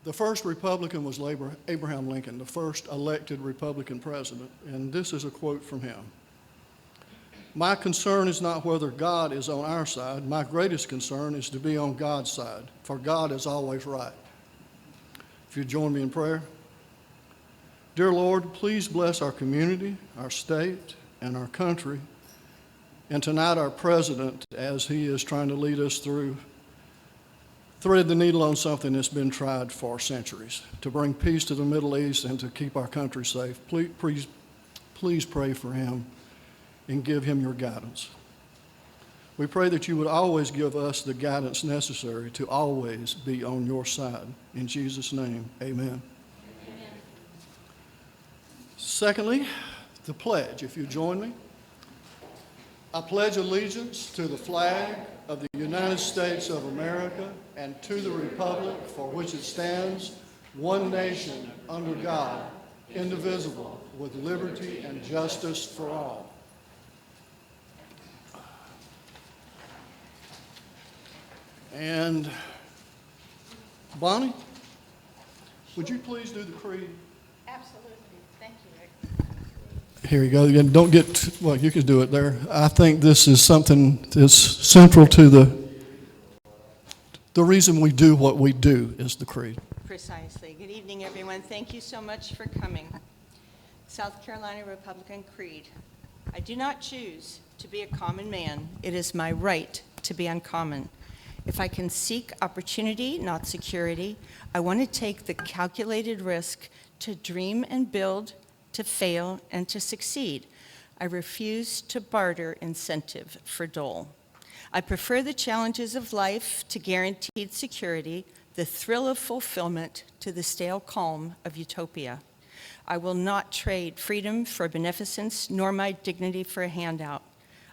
The first Republican was Abraham Lincoln, the first elected Republican president, and this is a quote from him. "My concern is not whether God is on our side. My greatest concern is to be on God's side, for God is always right." If you join me in prayer. Dear Lord, please bless our community, our state, and our country, and tonight our president as he is trying to lead us through, thread the needle on something that's been tried for centuries, to bring peace to the Middle East and to keep our country safe. Please pray for him and give him your guidance. We pray that you would always give us the guidance necessary to always be on your side. In Jesus' name, amen. Amen. Secondly, the pledge, if you join me. I pledge allegiance to the flag of the United States of America and to the republic for which it stands, one nation, under God, indivisible, with liberty and justice for all. And Bonnie, would you please do the creed? Absolutely. Thank you, Rick. Here you go. Again, don't get, well, you can do it there. I think this is something that's central to the reason we do what we do is the creed. Precisely. Good evening, everyone. Thank you so much for coming. South Carolina Republican Creed. I do not choose to be a common man. It is my right to be uncommon. If I can seek opportunity, not security, I want to take the calculated risk to dream and build, to fail and to succeed. I refuse to barter incentive for dole. I prefer the challenges of life to guaranteed security, the thrill of fulfillment to the stale calm of utopia. I will not trade freedom for beneficence, nor my dignity for a handout.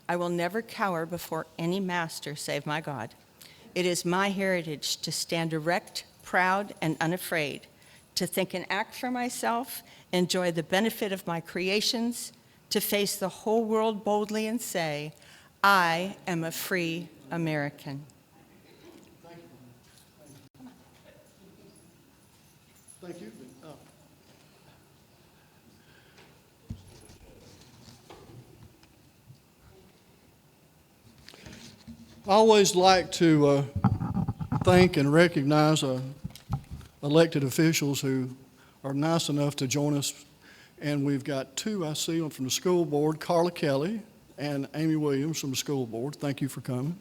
I will never cower before any master save my God. It is my heritage to stand erect, proud, and unafraid, to think and act for myself, enjoy the benefit of my creations, to face the whole world boldly and say, I am a free American. Thank you. I always like to thank and recognize elected officials who are nice enough to join us. And we've got two, I see them from the school board, Carla Kelly and Amy Williams from the school board. Thank you for coming.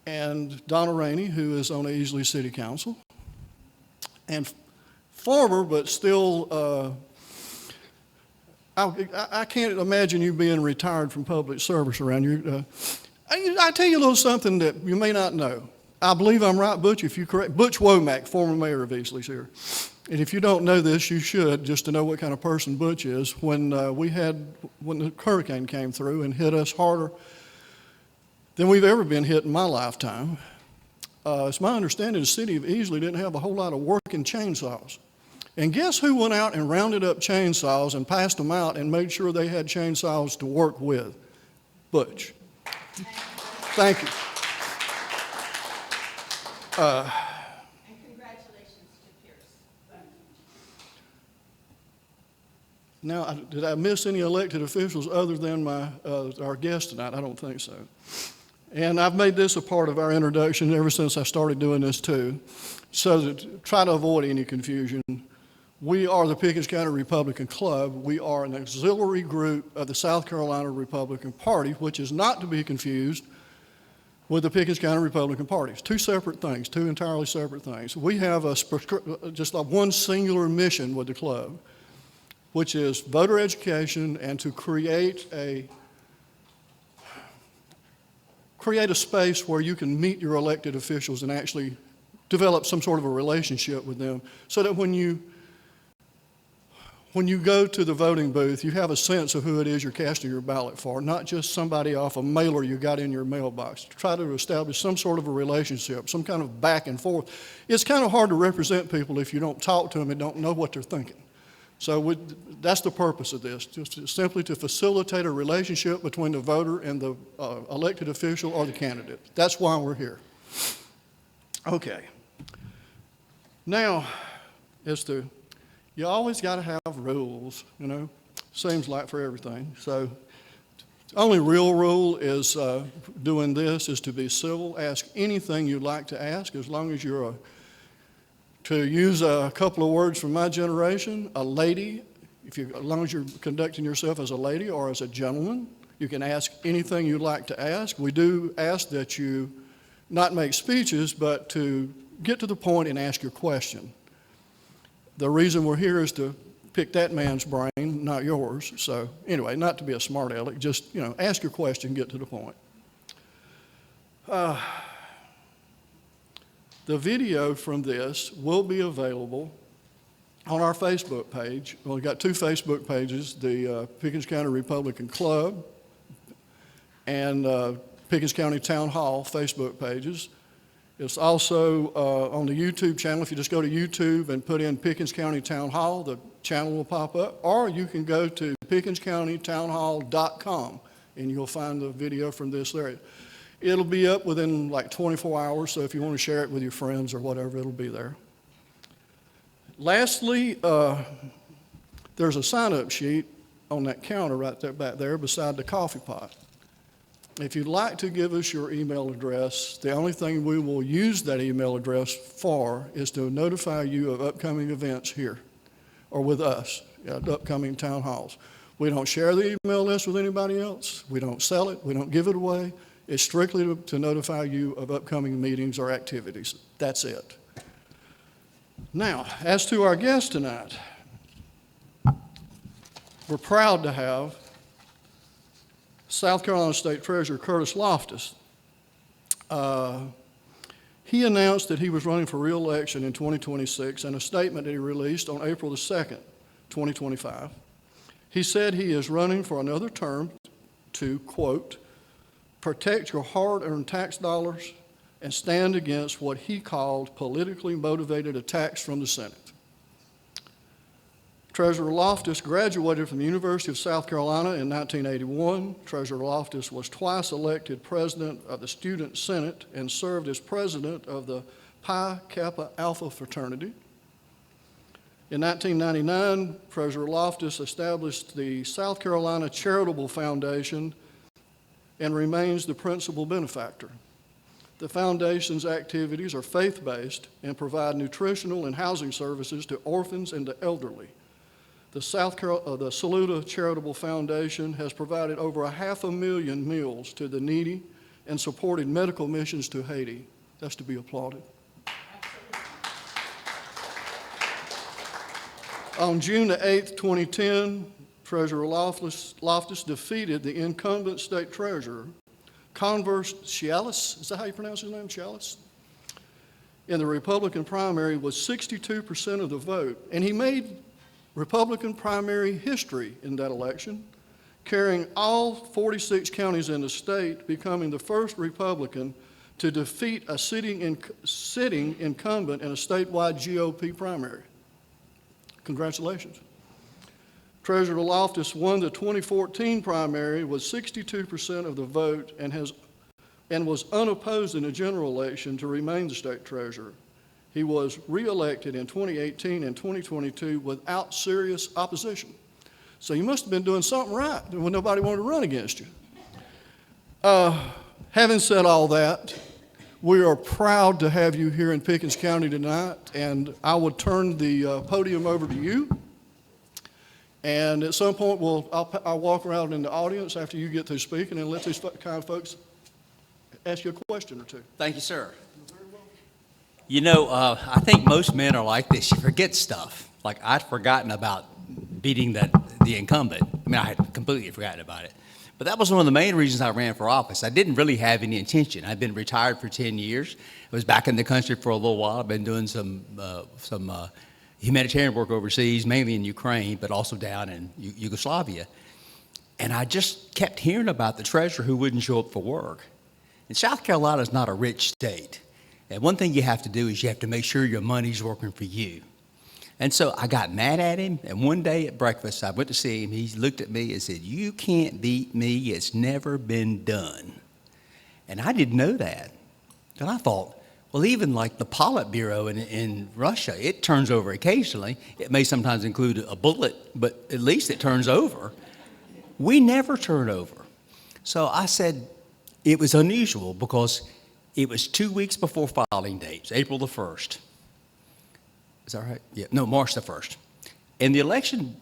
And Donna Rainey, who is on the Easley City Council. And former, but still, I can't imagine you being retired from public service around you. I'll tell you a little something that you may not know. I believe I'm right, Butch, if you correct. Butch Womack, former mayor of Easley's here. And if you don't know this, you should, just to know what kind of person Butch is. When the hurricane came through and hit us harder than we've ever been hit in my lifetime, it's my understanding the city of Easley didn't have a whole lot of working chainsaws. And guess who went out and rounded up chainsaws and passed them out and made sure they had chainsaws to work with? Butch. Thank you. And congratulations to Pierce. Now, did I miss any elected officials other than our guest tonight? I don't think so. And I've made this a part of our introduction ever since I started doing this too, so to try to avoid any confusion. We are the Pickens County Republican Club. We are an auxiliary group of the South Carolina Republican Party, which is not to be confused with the Pickens County Republican Party. It's two separate things, two entirely separate things. We have just like one singular mission with the club, which is voter education and to create a space where you can meet your elected officials and actually develop some sort of a relationship with them so that when you go to the voting booth, you have a sense of who it is you're casting your ballot for, not just somebody off a mailer you got in your mailbox. Try to establish some sort of a relationship, some kind of back and forth. It's kind of hard to represent people if you don't talk to them and don't know what they're thinking. So that's the purpose of this, just simply to facilitate a relationship between the voter and the elected official or the candidate. That's why we're here. Okay. Now, you always got to have rules, seems like for everything. So the only real rule is doing this is to be civil. Ask anything you'd like to ask, as long as you're to use a couple of words from my generation, a lady. As long as you're conducting yourself as a lady or as a gentleman, you can ask anything you'd like to ask. We do ask that you not make speeches, but to get to the point and ask your question. The reason we're here is to pick that man's brain, not yours. So anyway, not to be a smart aleck, just, ask your question, get to the point. The video from this will be available on our Facebook page. Well, we've got two Facebook pages, the Pickens County Republican Club and Pickens County Town Hall Facebook pages. It's also on the YouTube channel. If you just go to YouTube and put in Pickens County Town Hall, the channel will pop up. Or you can go to pickenscountytownhall.com and you'll find the video from this there. It'll be up within like 24 hours, so if you want to share it with your friends or whatever, it'll be there. Lastly, there's a sign-up sheet on that counter right there, back there beside the coffee pot. If you'd like to give us your email address, the only thing we will use that email address for is to notify you of upcoming events here or with us at upcoming town halls. We don't share the email list with anybody else. We don't sell it. We don't give it away. It's strictly to notify you of upcoming meetings or activities. That's it. Now, as to our guest tonight, we're proud to have South Carolina State Treasurer Curtis Loftis. He announced that he was running for re-election in 2026 in a statement that he released on April the 2nd, 2025. He said he is running for another term to, quote, protect your hard-earned tax dollars and stand against what he called politically motivated attacks from the Senate. Treasurer Loftis graduated from the University of South Carolina in 1981. Treasurer Loftis was twice elected president of the Student Senate and served as president of the Pi Kappa Alpha fraternity. In 1999, Treasurer Loftis established the South Carolina Charitable Foundation and remains the principal benefactor. The foundation's activities are faith-based and provide nutritional and housing services to orphans and the elderly. The Saluda Charitable Foundation has provided over 500,000 meals to the needy and supported medical missions to Haiti. That's to be applauded. On June the 8th, 2010, Treasurer Loftis defeated the incumbent state treasurer, Converse Cialis, is that how you pronounce his name, Cialis? In the Republican primary with 62% of the vote, and he made Republican primary history in that election, carrying all 46 counties in the state, becoming the first Republican to defeat a sitting incumbent in a statewide GOP primary. Congratulations. Treasurer Loftis won the 2014 primary with 62% of the vote and was unopposed in the general election to remain the state treasurer. He was reelected in 2018 and 2022 without serious opposition. So you must have been doing something right when nobody wanted to run against you. Having said all that, we are proud to have you here in Pickens County tonight, and I will turn the podium over to you. And at some point, I'll walk around in the audience after you get through speaking and let these kind of folks ask you a question or two. Thank you, sir. You know, I think most men are like this. You forget stuff. Like, I'd forgotten about beating the incumbent. I mean, I had completely forgotten about it. But that was one of the main reasons I ran for office. I didn't really have any intention. I'd been retired for 10 years. I was back in the country for a little while. I've been doing some humanitarian work overseas, mainly in Ukraine, but also down in Yugoslavia. And I just kept hearing about the treasurer who wouldn't show up for work. And South Carolina is not a rich state. And one thing you have to do is you have to make sure your money's working for you. And so I got mad at him, and one day at breakfast, I went to see him. He looked at me and said, "You can't beat me. It's never been done." And I didn't know that. And I thought, Well, even like the Politburo in Russia, it turns over occasionally. It may sometimes include a bullet, but at least it turns over. We never turn over. So I said it was unusual because it was 2 weeks before filing dates, April the 1st. Is that right? Yeah, no, March the 1st. And the election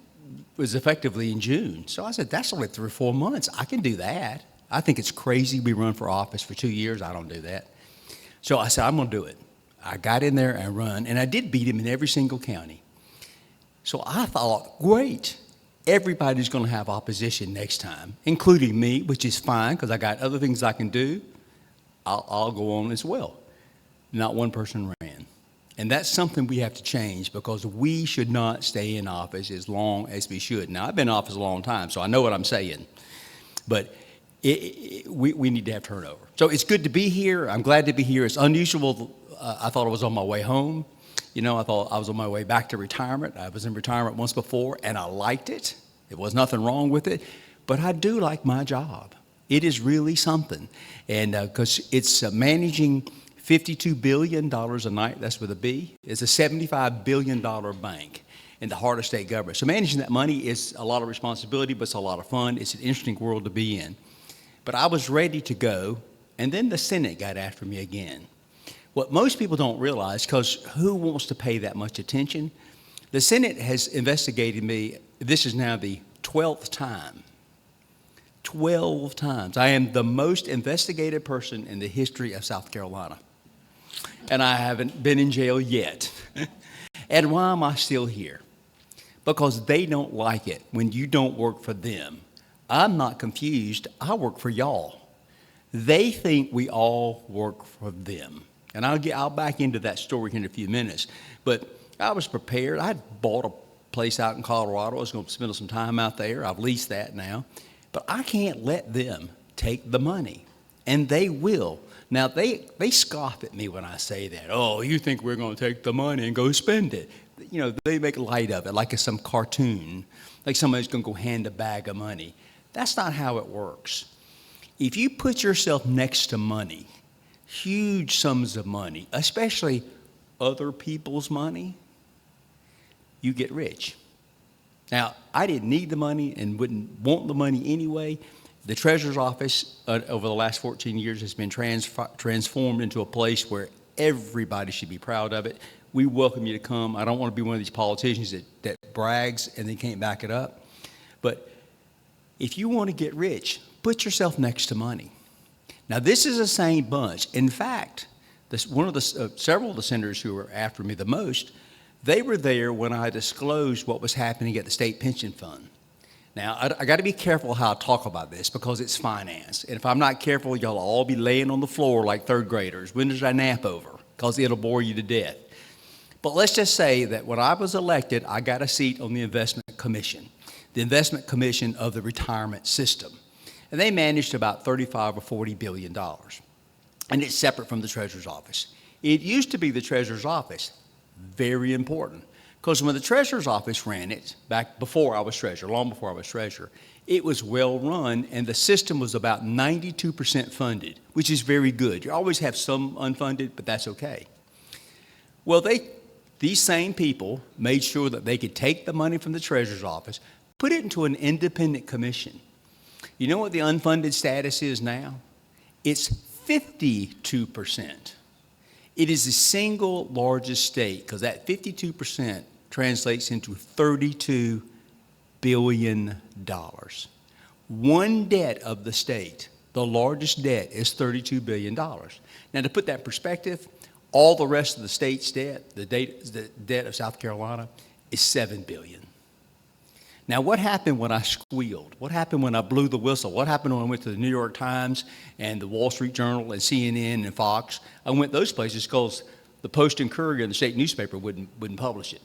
was effectively in June. So I said, that's only 3 or 4 months. I can do that. I think it's crazy we run for office for 2 years. I don't do that. So I said, I'm going to do it. I got in there and run, and I did beat him in every single county. So I thought, great, everybody's going to have opposition next time, including me, which is fine because I got other things I can do. I'll go on as well. Not one person ran. And that's something we have to change because we should not stay in office as long as we should. Now, I've been in office a long time, so I know what I'm saying. But we need to have turnover. So it's good to be here. I'm glad to be here. It's unusual. I thought I was on my way home. You know, I thought I was on my way back to retirement. I was in retirement once before, and I liked it. There was nothing wrong with it. But I do like my job. It is really something. And because it's managing $52 billion a night, that's with a B. It's a $75 billion bank in the heart of state government. So managing that money is a lot of responsibility, but it's a lot of fun. It's an interesting world to be in. But I was ready to go, and then the Senate got after me again. What most people don't realize, because who wants to pay that much attention? The Senate has investigated me. This is now the 12th time. 12 times. I am the most investigated person in the history of South Carolina. And I haven't been in jail yet. And why am I still here? Because they don't like it when you don't work for them. I'm not confused. I work for y'all. They think we all work for them. And I'll back into that story in a few minutes. But I was prepared. I bought a place out in Colorado. I was going to spend some time out there. I've leased that now. But I can't let them take the money. And they will. Now, they scoff at me when I say that. Oh, you think we're going to take the money and go spend it. You know, they make light of it like it's some cartoon, like somebody's going to go hand a bag of money. That's not how it works. If you put yourself next to money, huge sums of money, especially other people's money, you get rich. Now, I didn't need the money and wouldn't want the money anyway. The Treasurer's Office over the last 14 years has been transformed into a place where everybody should be proud of it. We welcome you to come. I don't want to be one of these politicians that brags and then can't back it up. But if you want to get rich, put yourself next to money. Now, this is the same bunch. In fact, several of the senators who were after me the most, they were there when I disclosed what was happening at the state pension fund. Now, I got to be careful how I talk about this because it's finance. And if I'm not careful, y'all will all be laying on the floor like third graders. When does I nap over? Because it'll bore you to death. But let's just say that when I was elected, I got a seat on the investment commission, the investment commission of the retirement system. And they managed about $35 or $40 billion. And it's separate from the Treasurer's Office. It used to be the Treasurer's Office. Very important. Because when the Treasurer's Office ran it, back before I was treasurer, long before I was treasurer, it was well run and the system was about 92% funded, which is very good. You always have some unfunded, but that's okay. Well, these same people made sure that they could take the money from the Treasurer's Office, put it into an independent commission. You know what the unfunded status is now? It's 52%. It is the single largest state because that 52% translates into $32 billion. One debt of the state, the largest debt, is $32 billion. Now, to put that in perspective, all the rest of the state's debt, the debt of South Carolina, is $7 billion. Now, what happened when I squealed? What happened when I blew the whistle? What happened when I went to the New York Times and the Wall Street Journal and CNN and Fox? I went those places because the Post and Courier and the state newspaper wouldn't publish it.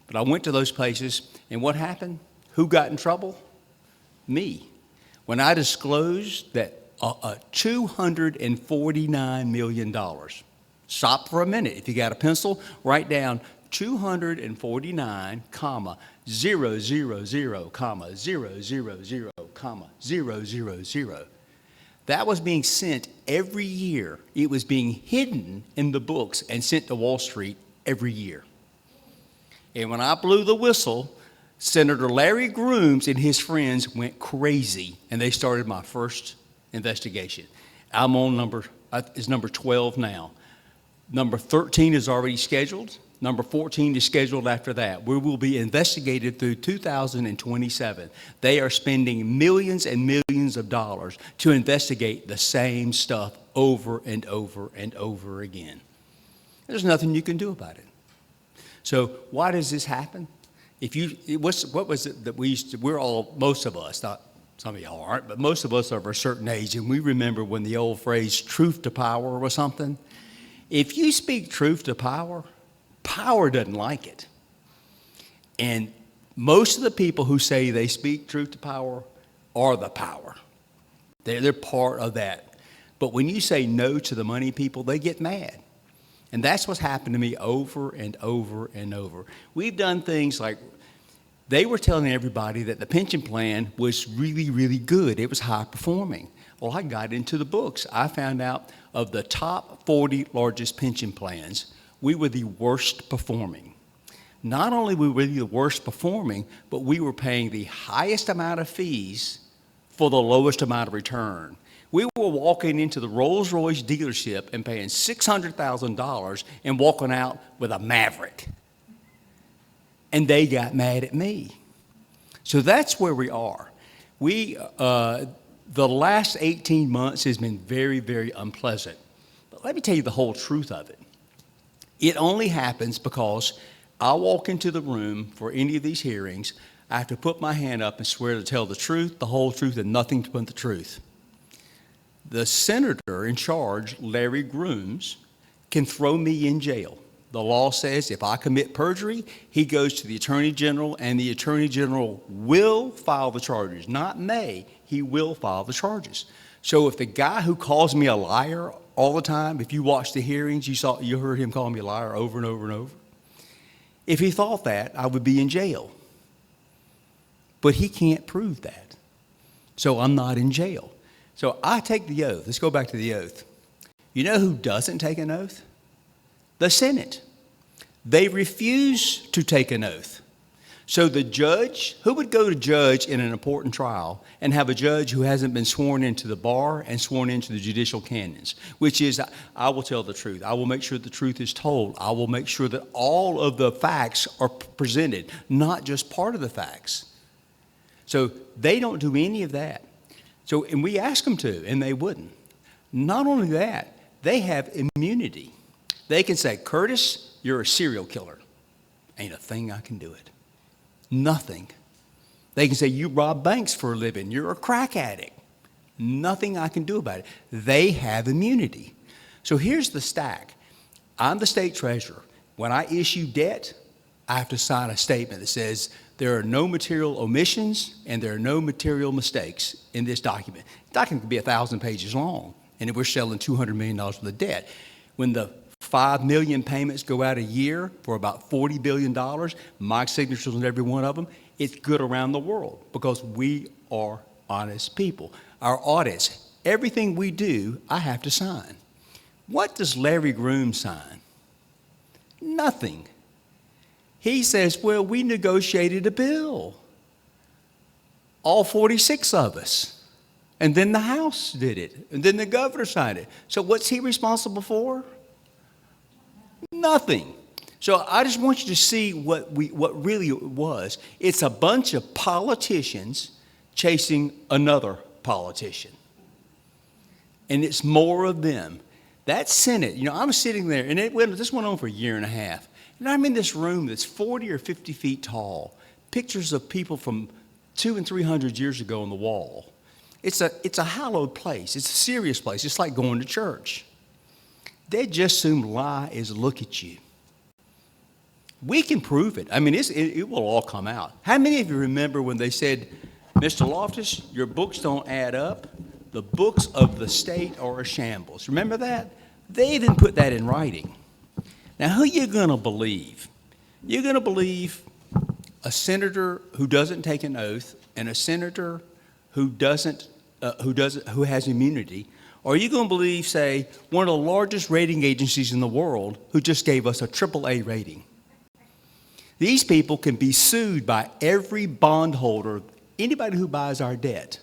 But I went to those places, and what happened? Who got in trouble? Me. When I disclosed that $249 million. Stop for a minute. If you got a pencil, write down 249, comma, 000, comma, 000, comma, 000. That was being sent every year. It was being hidden in the books and sent to Wall Street every year. And when I blew the whistle, Senator Larry Grooms and his friends went crazy, and they started my first investigation. I'm on number 12 now. Number 13 is already scheduled. Number 14 is scheduled after that. We will be investigated through 2027. They are spending millions and millions of dollars to investigate the same stuff over and over and over again. There's nothing you can do about it. So why does this happen? What was it that we used to, most of us, not some of y'all aren't, but most of us are of a certain age, and we remember when the old phrase, truth to power was something. If you speak truth to power, power doesn't like it. And most of the people who say they speak truth to power are the power. They're part of that. But when you say no to the money people, they get mad. And that's what's happened to me over and over and over. We've done things like, they were telling everybody that the pension plan was really, really good. It was high performing. Well, I got into the books. I found out of the top 40 largest pension plans, we were the worst performing. Not only were we the worst performing, but we were paying the highest amount of fees for the lowest amount of return. We were walking into the Rolls-Royce dealership and paying $600,000 and walking out with a Maverick. And they got mad at me. So that's where we are. The last 18 months has been very, very unpleasant. But let me tell you the whole truth of it. It only happens because I walk into the room for any of these hearings, I have to put my hand up and swear to tell the truth, the whole truth, and nothing but the truth. The senator in charge, Larry Grooms, can throw me in jail. The law says if I commit perjury, he goes to the Attorney General, and the Attorney General will file the charges. Not may, he will file the charges. So if the guy who calls me a liar all the time, if you watch the hearings, you heard him call me a liar over and over and over. If he thought that, I would be in jail. But he can't prove that. So I'm not in jail. So I take the oath. Let's go back to the oath. You know who doesn't take an oath? The Senate. They refuse to take an oath. So the judge, who would go to judge in an important trial and have a judge who hasn't been sworn into the bar and sworn into the judicial canons, which is, I will tell the truth. I will make sure the truth is told. I will make sure that all of the facts are presented, not just part of the facts. So they don't do any of that. So, and we asked them to, and they wouldn't. Not only that, they have immunity. They can say, Curtis, you're a serial killer. Ain't a thing I can do it. Nothing. They can say, you rob banks for a living. You're a crack addict. Nothing I can do about it. They have immunity. So here's the stack. I'm the state treasurer. When I issue debt, I have to sign a statement that says there are no material omissions and there are no material mistakes in this document. The document could be 1,000 pages long, and we're selling $200 million worth of debt. When the 5 million payments go out a year for about $40 billion, my signature's on every one of them. It's good around the world because we are honest people. Our audits, everything we do, I have to sign. What does Larry Groom sign? Nothing. He says, well, we negotiated a bill. All 46 of us. And then the House did it. And then the governor signed it. So what's he responsible for? Nothing. So I just want you to see what really it was. It's a bunch of politicians chasing another politician. And it's more of them. That Senate, I'm sitting there, and this went on for a year and a half. And I'm in this room that's 40 or 50 feet tall. Pictures of people from 200 and 300 years ago on the wall. It's a hallowed place. It's a serious place. It's like going to church. They just soon lie is look at you. We can prove it. I mean, it will all come out. How many of you remember when they said, Mr. Loftis, your books don't add up? The books of the state are a shambles. Remember that? They even put that in writing. Now, who are you going to believe? You're going to believe a senator who doesn't take an oath and a senator who doesn't who has immunity, or are you going to believe, say, one of the largest rating agencies in the world who just gave us a AAA rating? These people can be sued by every bondholder, anybody who buys our debt.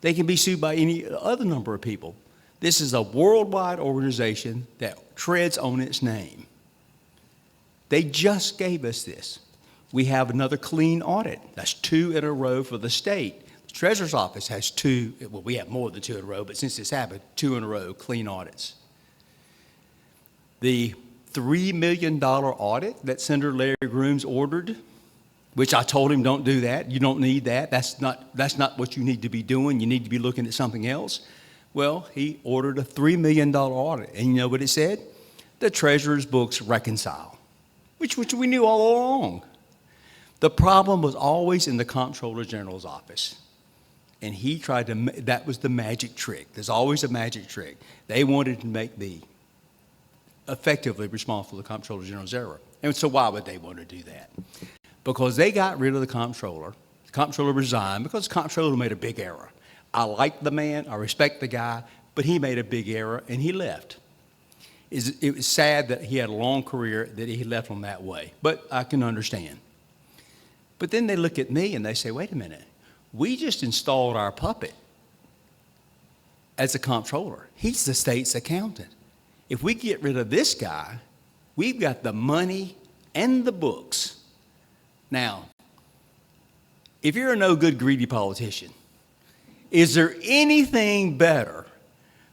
They can be sued by any other number of people. This is a worldwide organization that treads on its name. They just gave us this. We have another clean audit. That's 2 in a row for the state. The Treasurer's Office has 2, well, we have more than 2 in a row, but since this happened, 2 in a row, clean audits. The $3 million audit that Senator Larry Grooms ordered, which I told him, don't do that. You don't need that. That's not what you need to be doing. You need to be looking at something else. Well, he ordered a $3 million audit. And you know what it said? The treasurer's books reconcile, which we knew all along. The problem was always in the Comptroller General's office. And he tried to, that was the magic trick. There's always a magic trick. They wanted to make me effectively responsible for the Comptroller General's error. And so why would they want to do that? Because they got rid of the Comptroller. The Comptroller resigned because the Comptroller made a big error. I like the man, I respect the guy, but he made a big error and he left. It was sad that he had a long career that he left on that way, but I can understand. But then they look at me and they say, wait a minute, we just installed our puppet as a comptroller. He's the state's accountant. If we get rid of this guy, we've got the money and the books. Now, if you're a no good, greedy politician, is there anything better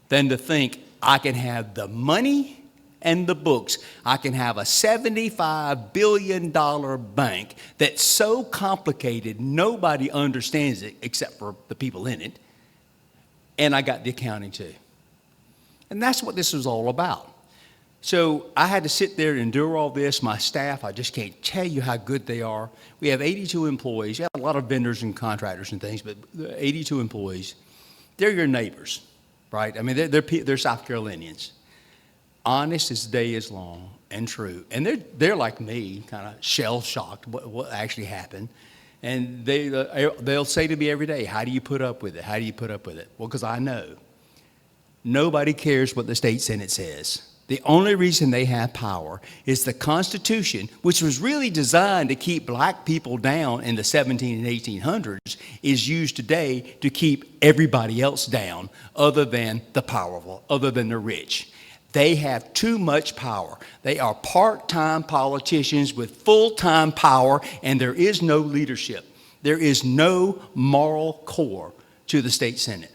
than to think I can have the money and the books? I can have a $75 billion bank that's so complicated nobody understands it except for the people in it, and I got the accounting too. And that's what this was all about. So I had to sit there and endure all this. My staff, I just can't tell you how good they are. We have 82 employees. We have a lot of vendors and contractors and things, but 82 employees. They're your neighbors, right? I mean, they're South Carolinians. Honest as the day is long and true. And they're like me, kind of shell-shocked what actually happened. And they'll say to me every day, how do you put up with it? How do you put up with it? Well, because I know. Nobody cares what the state Senate says. The only reason they have power is the Constitution, which was really designed to keep black people down in the 17 and 1800s, is used today to keep everybody else down other than the powerful, other than the rich. They have too much power. They are part-time politicians with full-time power, and there is no leadership. There is no moral core to the state Senate.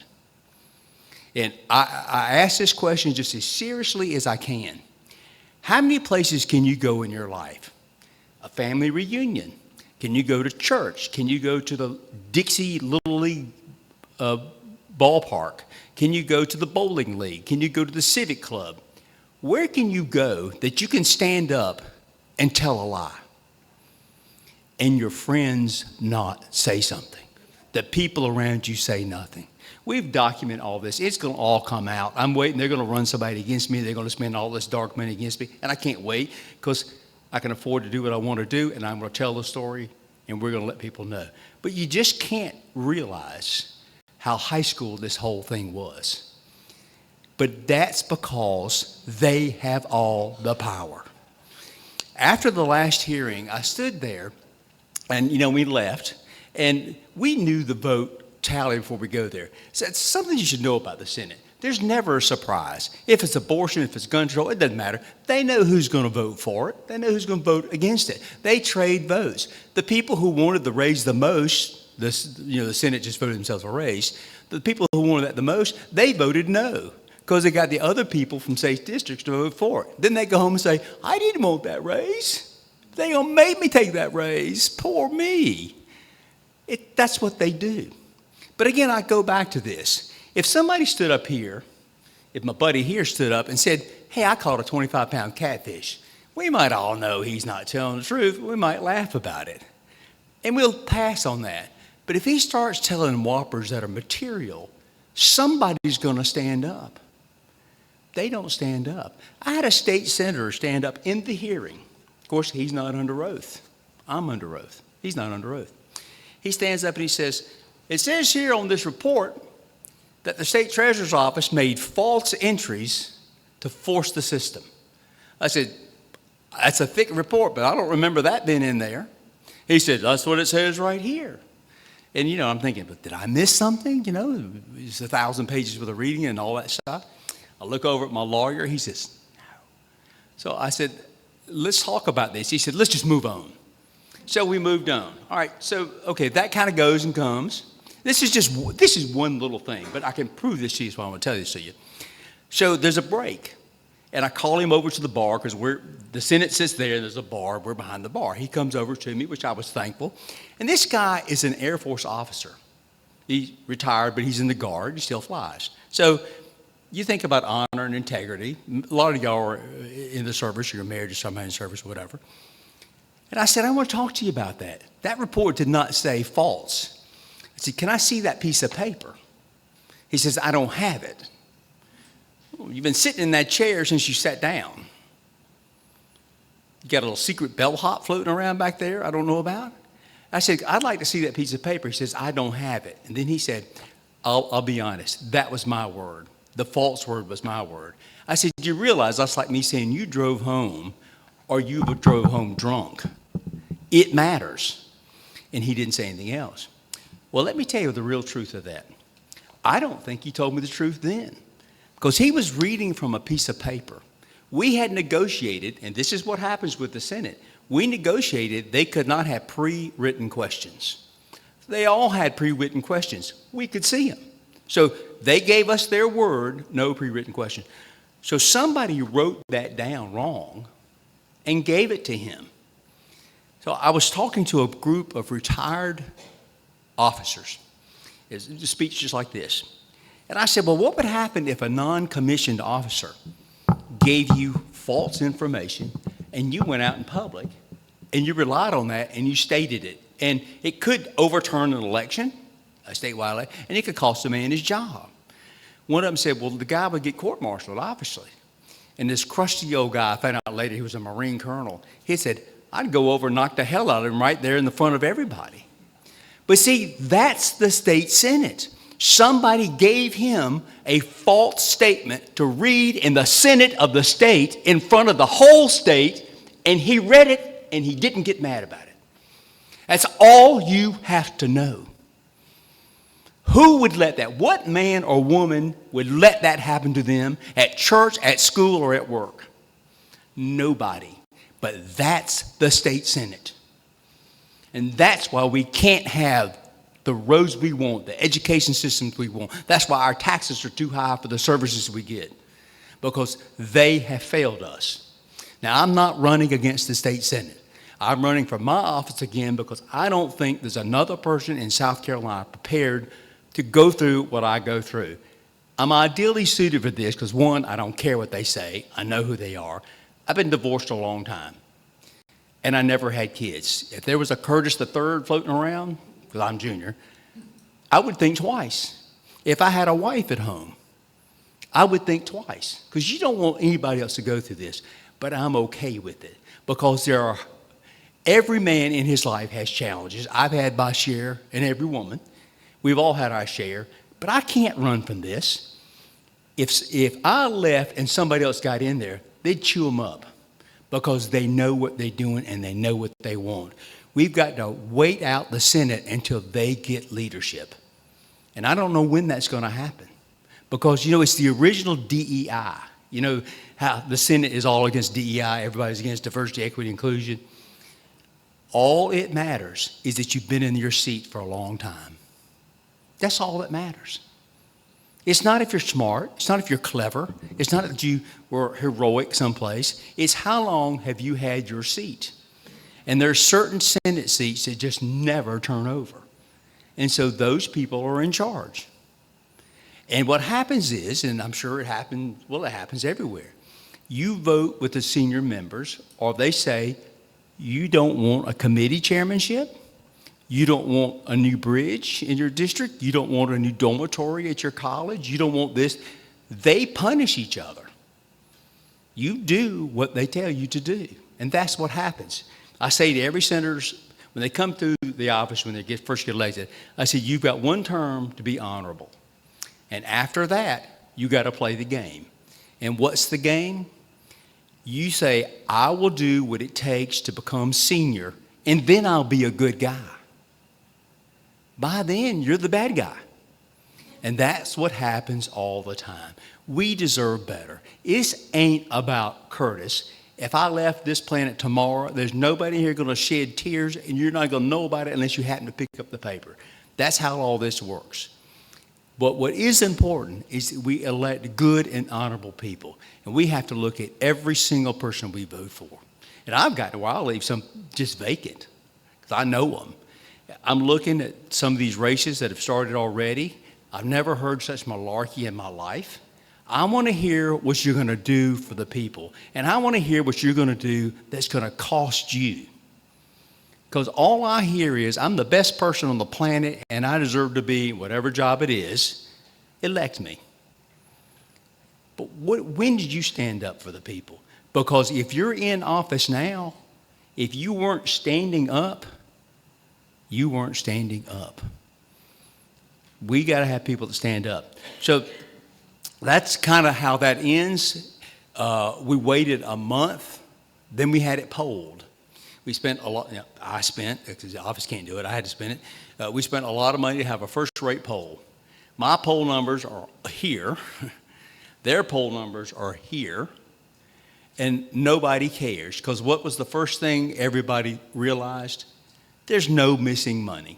And I ask this question just as seriously as I can. How many places can you go in your life? A family reunion. Can you go to church? Can you go to the Dixie Little League ballpark? Can you go to the bowling league? Can you go to the civic club? Where can you go that you can stand up and tell a lie? And your friends not say something. The people around you say nothing. We've documented all this. It's going to all come out. I'm waiting. They're going to run somebody against me. They're going to spend all this dark money against me. And I can't wait because I can afford to do what I want to do, and I'm going to tell the story, and we're going to let people know. But you just can't realize how high school this whole thing was. But that's because they have all the power. After the last hearing, I stood there, and, we left, and we knew the vote tally before we go there. So it's something you should know about the Senate. There's never a surprise. If it's abortion, if it's gun control, it doesn't matter. They know who's going to vote for it. They know who's going to vote against it. They trade votes. The people who wanted the raise the most, the Senate just voted themselves a raise. The people who wanted that the most, they voted no because they got the other people from state districts to vote for it. Then they go home and say, I didn't want that raise. They gonna make me take that raise. Poor me. That's what they do. But again, I go back to this. If somebody stood up here, if my buddy here stood up and said, hey, I caught a 25-pound catfish, we might all know he's not telling the truth. We might laugh about it. And we'll pass on that. But if he starts telling whoppers that are material, somebody's going to stand up. They don't stand up. I had a state senator stand up in the hearing. Of course, he's not under oath. I'm under oath. He's not under oath. He stands up and he says, it says here on this report that the state treasurer's office made false entries to force the system. I said, that's a thick report, but I don't remember that being in there. He said, that's what it says right here. And, I'm thinking, but did I miss something? It's 1,000 pages worth of reading and all that stuff. I look over at my lawyer. He says, no. So I said, let's talk about this. He said, let's just move on. So we moved on. All right, so, okay, that kind of goes and comes. This is one little thing, but I can prove this to you, so I'm going to tell this to you. So there's a break. And I call him over to the bar because the Senate sits there and there's a bar. We're behind the bar. He comes over to me, which I was thankful. And this guy is an Air Force officer. He's retired, but he's in the Guard. He still flies. So you think about honor and integrity. A lot of y'all are in the service. You're married to somebody in the service or whatever. And I said, I want to talk to you about that. That report did not say false. I said, can I see that piece of paper? He says, I don't have it. You've been sitting in that chair since you sat down. You got a little secret bellhop floating around back there I don't know about? I said, I'd like to see that piece of paper. He says, I don't have it. And then he said, I'll be honest, that was my word. The false word was my word. I said, do you realize that's like me saying you drove home or you drove home drunk? It matters. And he didn't say anything else. Well, let me tell you the real truth of that. I don't think he told me the truth then. Because he was reading from a piece of paper. We had negotiated, and this is what happens with the Senate. We negotiated they could not have pre-written questions. They all had pre-written questions. We could see them. So they gave us their word, no pre-written question. So somebody wrote that down wrong and gave it to him. So I was talking to a group of retired officers. It's a speech just like this. And I said, well, what would happen if a non-commissioned officer gave you false information and you went out in public and you relied on that and you stated it? And it could overturn an election, a statewide election, and it could cost a man his job. One of them said, well, the guy would get court-martialed, obviously. And this crusty old guy, I found out later he was a Marine colonel, he said, I'd go over and knock the hell out of him right there in the front of everybody. But see, that's the state Senate. Somebody gave him a false statement to read in the Senate of the state in front of the whole state, and he read it, and he didn't get mad about it. That's all you have to know. Who would let that? What man or woman would let that happen to them at church, at school, or at work? Nobody. But that's the state Senate. And that's why we can't have the roads we want, the education systems we want. That's why our taxes are too high for the services we get, because they have failed us. Now, I'm not running against the state Senate. I'm running for my office again because I don't think there's another person in South Carolina prepared to go through what I go through. I'm ideally suited for this because, one, I don't care what they say. I know who they are. I've been divorced a long time, and I never had kids. If there was a Curtis III floating around, because I'm junior, I would think twice. If I had a wife at home, I would think twice, because you don't want anybody else to go through this. But I'm okay with it, because every man in his life has challenges. I've had my share, and every woman. We've all had our share, but I can't run from this. If I left and somebody else got in there, they'd chew them up, because they know what they're doing and they know what they want. We've got to wait out the Senate until they get leadership. And I don't know when that's going to happen, because, it's the original DEI. You know how the Senate is all against DEI, everybody's against diversity, equity, inclusion. All it matters is that you've been in your seat for a long time. That's all that matters. It's not if you're smart. It's not if you're clever. It's not that you were heroic someplace. It's how long have you had your seat. And there are certain Senate seats that just never turn over. And so those people are in charge. And what happens is, and I'm sure it happens everywhere. You vote with the senior members, or they say, you don't want a committee chairmanship. You don't want a new bridge in your district. You don't want a new dormitory at your college. You don't want this. They punish each other. You do what they tell you to do. And that's what happens. I say to every senator, when they come through the office, when they first get elected, I say, you've got one term to be honorable. And after that, you got to play the game. And what's the game? You say, I will do what it takes to become senior, and then I'll be a good guy. By then, you're the bad guy. And that's what happens all the time. We deserve better. This ain't about Curtis. If I left this planet tomorrow, there's nobody here going to shed tears, and you're not going to know about it unless you happen to pick up the paper. That's how all this works. But what is important is that we elect good and honorable people. And we have to look at every single person we vote for. And I've got to where I'll leave some just vacant, because I know them. I'm looking at some of these races that have started already. I've never heard such malarkey in my life. I want to hear what you're going to do for the people. And I want to hear what you're going to do that's going to cost you. Because all I hear is, I'm the best person on the planet and I deserve to be, whatever job it is, elect me. But when did you stand up for the people? Because if you're in office now, if you weren't standing up, you weren't standing up. We got to have people that stand up. So that's kind of how that ends. We waited a month, then we had it polled. We spent a lot, I spent, because the office can't do it, I had to spend it. We spent a lot of money to have a first-rate poll. My poll numbers are here. Their poll numbers are here. And nobody cares, because what was the first thing everybody realized? There's no missing money.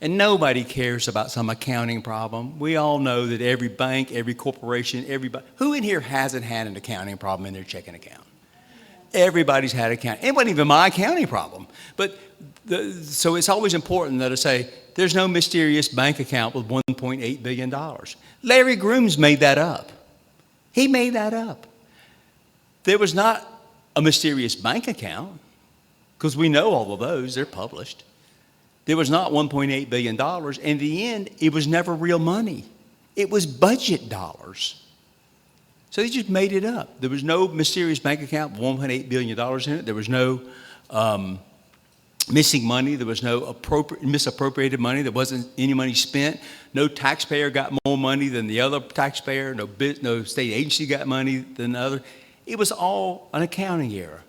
And nobody cares about some accounting problem. We all know that every bank, every corporation, everybody, who in here hasn't had an accounting problem in their checking account? Everybody's had accounting. It wasn't even my accounting problem. But so it's always important that I say, there's no mysterious bank account with $1.8 billion. Larry Grooms made that up. He made that up. There was not a mysterious bank account, because we know all of those, they're published. There was not $1.8 billion. In the end, it was never real money. It was budget dollars. So they just made it up. There was no mysterious bank account with $1.8 billion in it. There was no missing money. There was no misappropriated money. There wasn't any money spent. No taxpayer got more money than the other taxpayer. No state agency got money than the other. It was all an accounting error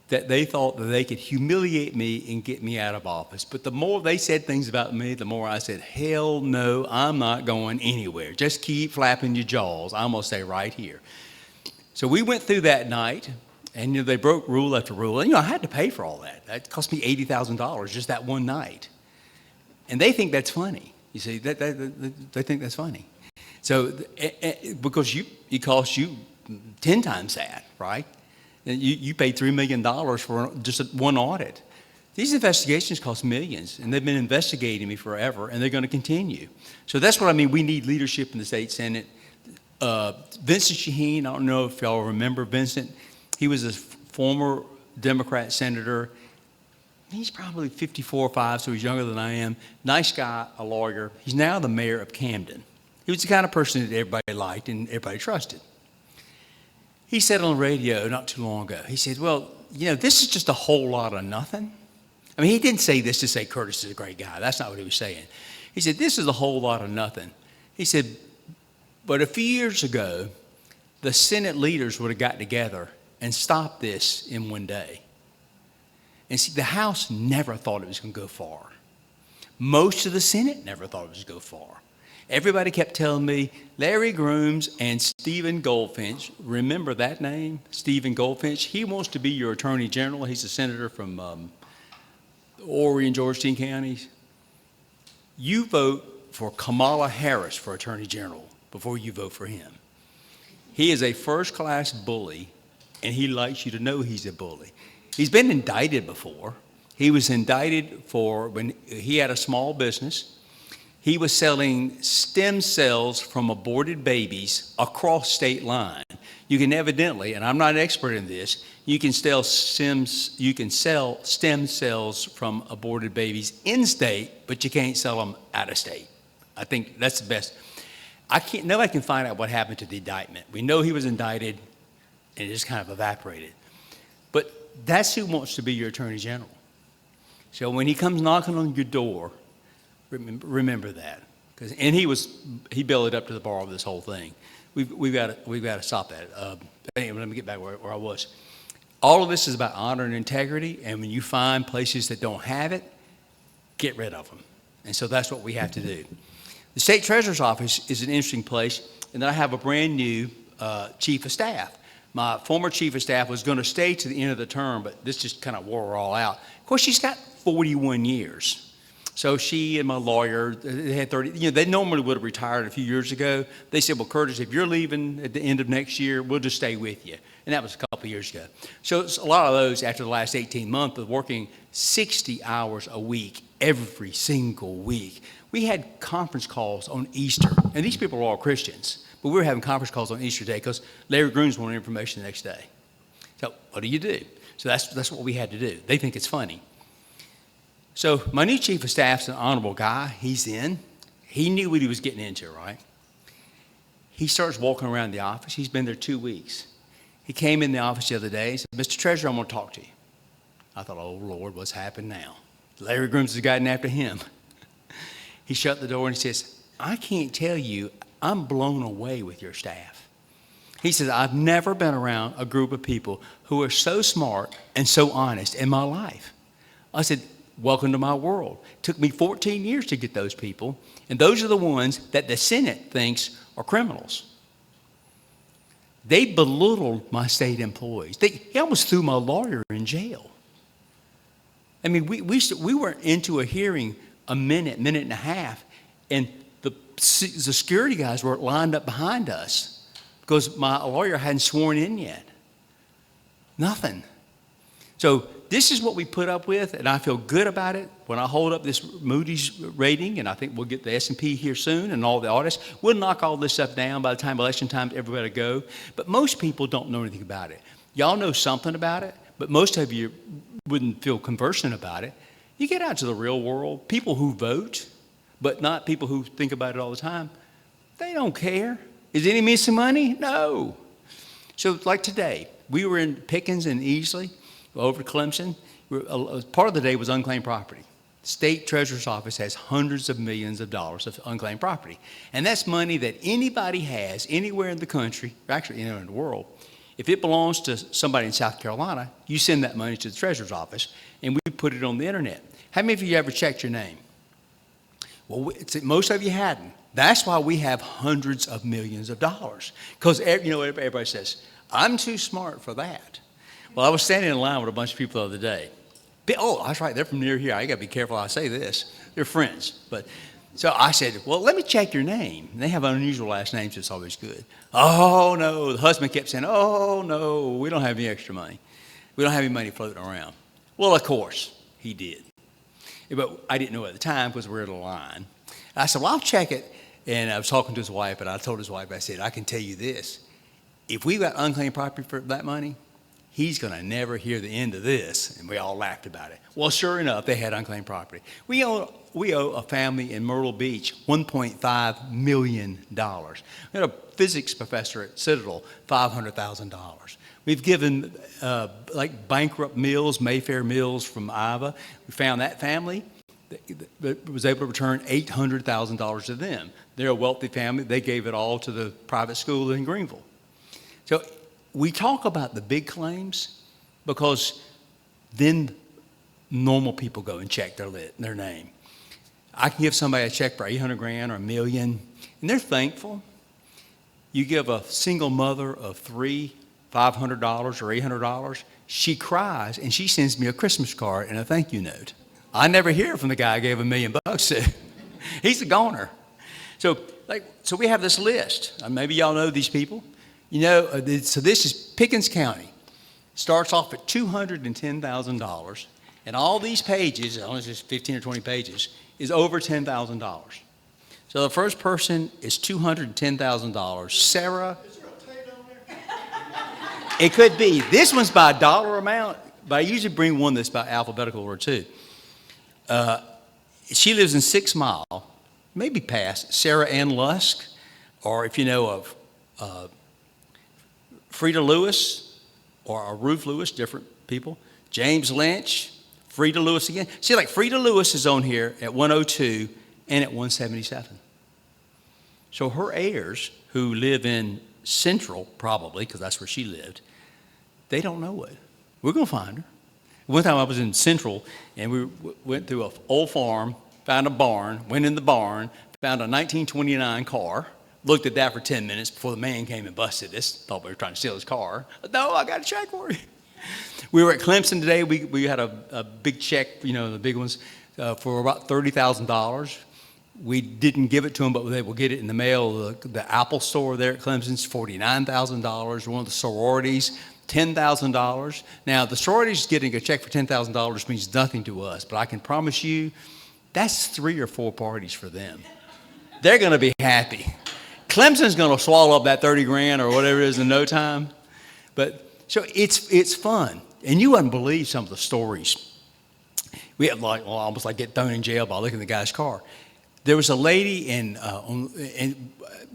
that they thought that they could humiliate me and get me out of office. But the more they said things about me, the more I said, hell no, I'm not going anywhere. Just keep flapping your jaws. I'm going to stay right here. So we went through that night, and they broke rule after rule. And I had to pay for all that. That cost me $80,000 just that one night. And they think that's funny. You see, they think that's funny. So because it costs you 10 times that, right? And you paid $3 million for just one audit. These investigations cost millions, and they've been investigating me forever, and they're going to continue. So that's what I mean. We need leadership in the state Senate. Vincent Shaheen, I don't know if y'all remember Vincent. He was a former Democrat senator. He's probably 54 or 5, so he's younger than I am. Nice guy, a lawyer. He's now the mayor of Camden. He was the kind of person that everybody liked and everybody trusted. He said on the radio not too long ago, he said, well, this is just a whole lot of nothing. I mean, he didn't say this to say Curtis is a great guy. That's not what he was saying. He said, this is a whole lot of nothing. He said, but a few years ago, the Senate leaders would have got together and stopped this in one day. And see, the House never thought it was going to go far. Most of the Senate never thought it was going to go far. Everybody kept telling me, Larry Grooms and Stephen Goldfinch, remember that name, Stephen Goldfinch? He wants to be your attorney general. He's a senator from Horry and Georgetown counties. You vote for Kamala Harris for attorney general before you vote for him. He is a first-class bully, and he likes you to know he's a bully. He's been indicted before. He was indicted for when he had a small business. He was selling stem cells from aborted babies across state line. You can evidently, and I'm not an expert in this, you can sell stem cells from aborted babies in state, but you can't sell them out of state. I think that's the best. Nobody can find out what happened to the indictment. We know he was indicted, and it just kind of evaporated. But that's who wants to be your attorney general. So when he comes knocking on your door, remember that. And he bellied up to the bar of this whole thing. We've got to stop that. Anyway, let me get back where I was. All of this is about honor and integrity, and when you find places that don't have it, get rid of them. And so that's what we have to do. The state treasurer's office is an interesting place, and then I have a brand new chief of staff. My former chief of staff was going to stay to the end of the term, but this just kind of wore her all out. Of course, she's got 41 years. So she and my lawyer, they had 30, they normally would have retired a few years ago. They said, well, Curtis, if you're leaving at the end of next year, we'll just stay with you. And that was a couple of years ago. So it's a lot of those after the last 18 months of working 60 hours a week, every single week. We had conference calls on Easter, and these people are all Christians, but we were having conference calls on Easter Day because Larry Grooms wanted information the next day. So what do you do? So that's what we had to do. They think it's funny. So my new chief of staff's an honorable guy. He's in. He knew what he was getting into, right? He starts walking around the office. He's been there 2 weeks. He came in the office the other day and said, Mr. Treasurer, I'm going to talk to you. I thought, oh, Lord, what's happened now? Larry Grooms has gotten after him. He shut the door and he says, I can't tell you, I'm blown away with your staff. He says, I've never been around a group of people who are so smart and so honest in my life. I said, welcome to my world. It took me 14 years to get those people, and those are the ones that the Senate thinks are criminals. They belittled my state employees. He almost threw my lawyer in jail. I mean, we were into a hearing a minute and a half, and the security guys were lined up behind us because my lawyer hadn't sworn in yet. Nothing. So this is what we put up with, and I feel good about it. When I hold up this Moody's rating, and I think we'll get the S&P here soon and all the audits, we'll knock all this stuff down by the time election time, everybody go. But most people don't know anything about it. Y'all know something about it, but most of you wouldn't feel conversant about it. You get out to the real world, people who vote, but not people who think about it all the time, they don't care. Is any missing money? No. So like today, we were in Pickens and Easley, over Clemson. Part of the day was unclaimed property. State Treasurer's Office has hundreds of millions of dollars of unclaimed property. And that's money that anybody has anywhere in the country, or actually anywhere in the world. If it belongs to somebody in South Carolina, you send that money to the Treasurer's Office, and we put it on the internet. How many of you ever checked your name? Well, most of you hadn't. That's why we have hundreds of millions of dollars. Because everybody says, I'm too smart for that. Well, I was standing in line with a bunch of people the other day. Oh, that's right, they're from near here. I got to be careful how I say this. They're friends. So I said, well, let me check your name. And they have unusual last names, so it's always good. Oh, no. The husband kept saying, oh, no, we don't have any extra money. We don't have any money floating around. Well, of course, he did. But I didn't know at the time because we were in a line. I said, well, I'll check it. And I was talking to his wife, and I told his wife, I said, I can tell you this. If we got unclaimed property for that money, he's going to never hear the end of this. And we all laughed about it. Well, sure enough, they had unclaimed property. We owe a family in Myrtle Beach $1.5 million. We had a physics professor at Citadel, $500,000. We've given like bankrupt mills, Mayfair Mills from Iowa. We found that family that was able to return $800,000 to them. They're a wealthy family. They gave it all to the private school in Greenville. So we talk about the big claims because then normal people go and check their name. I can give somebody a check for $800,000 or $1 million, and they're thankful. You give a single mother of three $500 or $800, she cries and she sends me a Christmas card and a thank you note. I never hear from the guy I gave $1 million to. He's a goner. So we have this list. Maybe y'all know these people. So this is Pickens County. Starts off at $210,000, and all these pages, only just 15 or 20 pages, is over $10,000. So the first person is $210,000. Sarah. Is there a tape on there? It could be. This one's by dollar amount, but I usually bring one that's by alphabetical order too. She lives in 6 Mile, maybe past Sarah Ann Lusk, or if you know of Frida Lewis or Ruth Lewis, different people. James Lynch, Frida Lewis again. See, like Frida Lewis is on here at 102 and at 177. So her heirs, who live in Central, probably, because that's where she lived, they don't know it. We're going to find her. One time I was in Central, and we went through an old farm, found a barn, went in the barn, found a 1929 car, looked at that for 10 minutes before the man came and busted us. Thought we were trying to steal his car. No, I got a check for you. We were at Clemson today. We had a big check, you know, the big ones, for about $30,000. We didn't give it to them, but they will get it in the mail. The Apple store there at Clemson's $49,000. One of the sororities, $10,000. Now, the sororities getting a check for $10,000 means nothing to us, but I can promise you that's 3 or 4 parties for them. They're going to be happy. Clemson's going to swallow up that 30 grand or whatever it is in no time. But so it's fun. And you wouldn't believe some of the stories. We have almost like get thrown in jail by looking at the guy's car. There was a lady and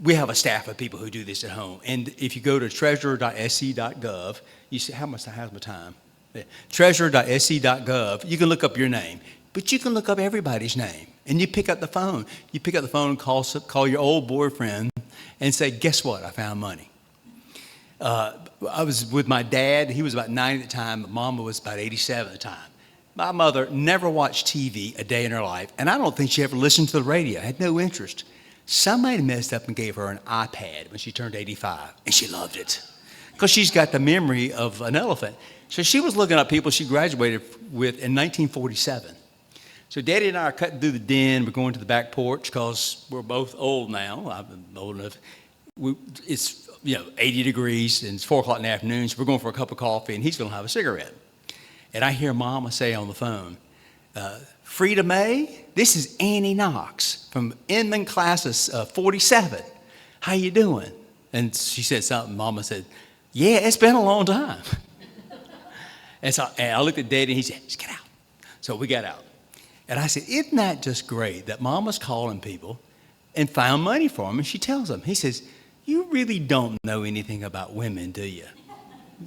we have a staff of people who do this at home. And if you go to treasurer.sc.gov, you see how's my time? Yeah. Treasurer.sc.gov, you can look up your name. But you can look up everybody's name. And you pick up the phone. You pick up the phone and call your old boyfriend and say, guess what? I found money. I was with my dad. He was about 90 at the time. Mama was about 87 at the time. My mother never watched TV a day in her life, and I don't think she ever listened to the radio. Had no interest. Somebody messed up and gave her an iPad when she turned 85, and she loved it because she's got the memory of an elephant. So she was looking up people she graduated with in 1947. So Daddy and I are cutting through the den. We're going to the back porch because we're both old now. I'm old enough. It's 80 degrees, and it's 4 o'clock in the afternoon, so we're going for a cup of coffee, and he's going to have a cigarette. And I hear Mama say on the phone, Frida May, this is Annie Knox from Inman Classes 47. How you doing? And she said something. Mama said, yeah, it's been a long time. And I looked at Daddy, and he said, just get out. So we got out. And I said, isn't that just great that Mama's calling people and found money for them? And she tells them, he says, you really don't know anything about women, do you?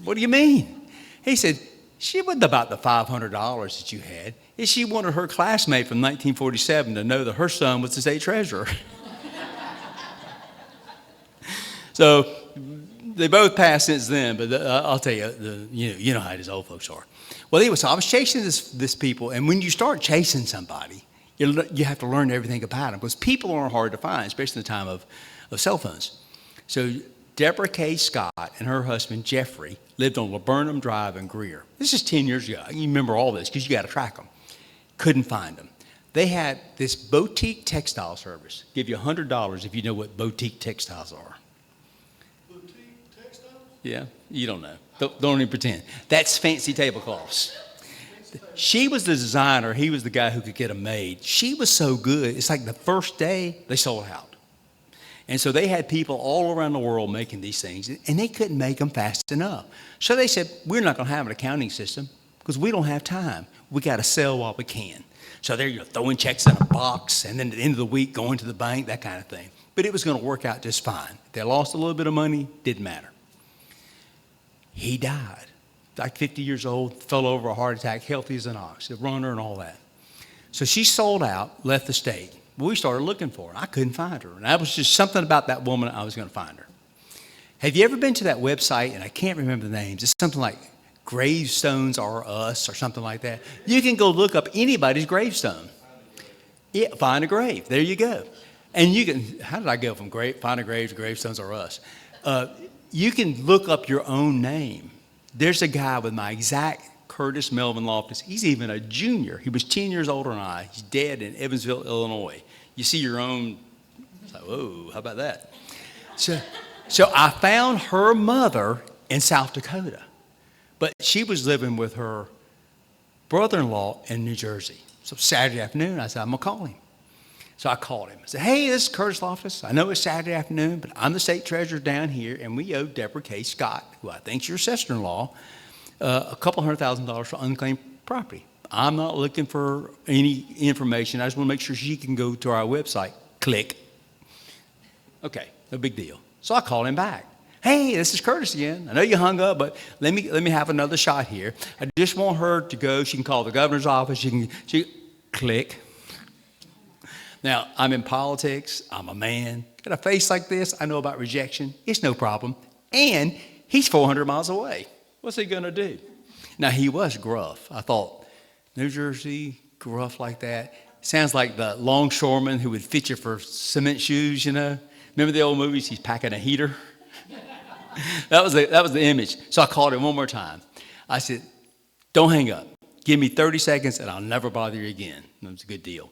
What do you mean? He said, she wasn't about the $500 that you had. She wanted her classmate from 1947 to know that her son was the state treasurer. So they both passed since then, but I'll tell you, you know how these old folks are. Well, anyway, so I was chasing this people, and when you start chasing somebody, you have to learn everything about them because people are hard to find, especially in the time of cell phones. So Deborah K. Scott and her husband, Jeffrey, lived on Laburnum Drive in Greer. This is 10 years ago. You remember all this because you got to track them. Couldn't find them. They had this boutique textile service. Give you $100 if you know what boutique textiles are. Boutique textiles? Yeah, you don't know. Don't even pretend. That's fancy tablecloths. She was the designer. He was the guy who could get them made. She was so good. It's like the first day they sold out. And so they had people all around the world making these things, and they couldn't make them fast enough. So they said, we're not going to have an accounting system because we don't have time. We got to sell while we can. So they're throwing checks in a box, and then at the end of the week, going to the bank, that kind of thing. But it was going to work out just fine. They lost a little bit of money, didn't matter. He died, like 50 years old, fell over a heart attack, healthy as an ox, a runner and all that. So she sold out, left the state. We started looking for her. I couldn't find her. And that was just something about that woman, I was going to find her. Have you ever been to that website, and I can't remember the names. It's something like Gravestones Are Us or something like that. You can go look up anybody's gravestone. Yeah, find a grave. There you go. And you can, how did I go from find a grave to Gravestones Are Us? You can look up your own name. There's a guy with my exact Curtis Melvin Loftis. He's even a junior. He was 10 years older than I. He's dead in Evansville, Illinois. You see your own, it's like, whoa, how about that? So I found her mother in South Dakota, but she was living with her brother-in-law in New Jersey. So Saturday afternoon, I said, I'm going to call him. So I called him. I said, hey, this is Curtis Loftis. I know it's Saturday afternoon, but I'm the state treasurer down here, and we owe Deborah K. Scott, who I think's your sister-in-law, a couple $100,000 for unclaimed property. I'm not looking for any information. I just want to make sure she can go to our website. Click. Okay, no big deal. So I called him back. Hey, this is Curtis again. I know you hung up, but let me have another shot here. I just want her to go. She can call the governor's office. She click. Now, I'm in politics. I'm a man. Got a face like this. I know about rejection. It's no problem. And he's 400 miles away. What's he going to do? Now, he was gruff. I thought, New Jersey, gruff like that. Sounds like the longshoreman who would fit you for cement shoes, you know. Remember the old movies? He's packing a heater. That was the image. So I called him one more time. I said, don't hang up. Give me 30 seconds and I'll never bother you again. That was a good deal.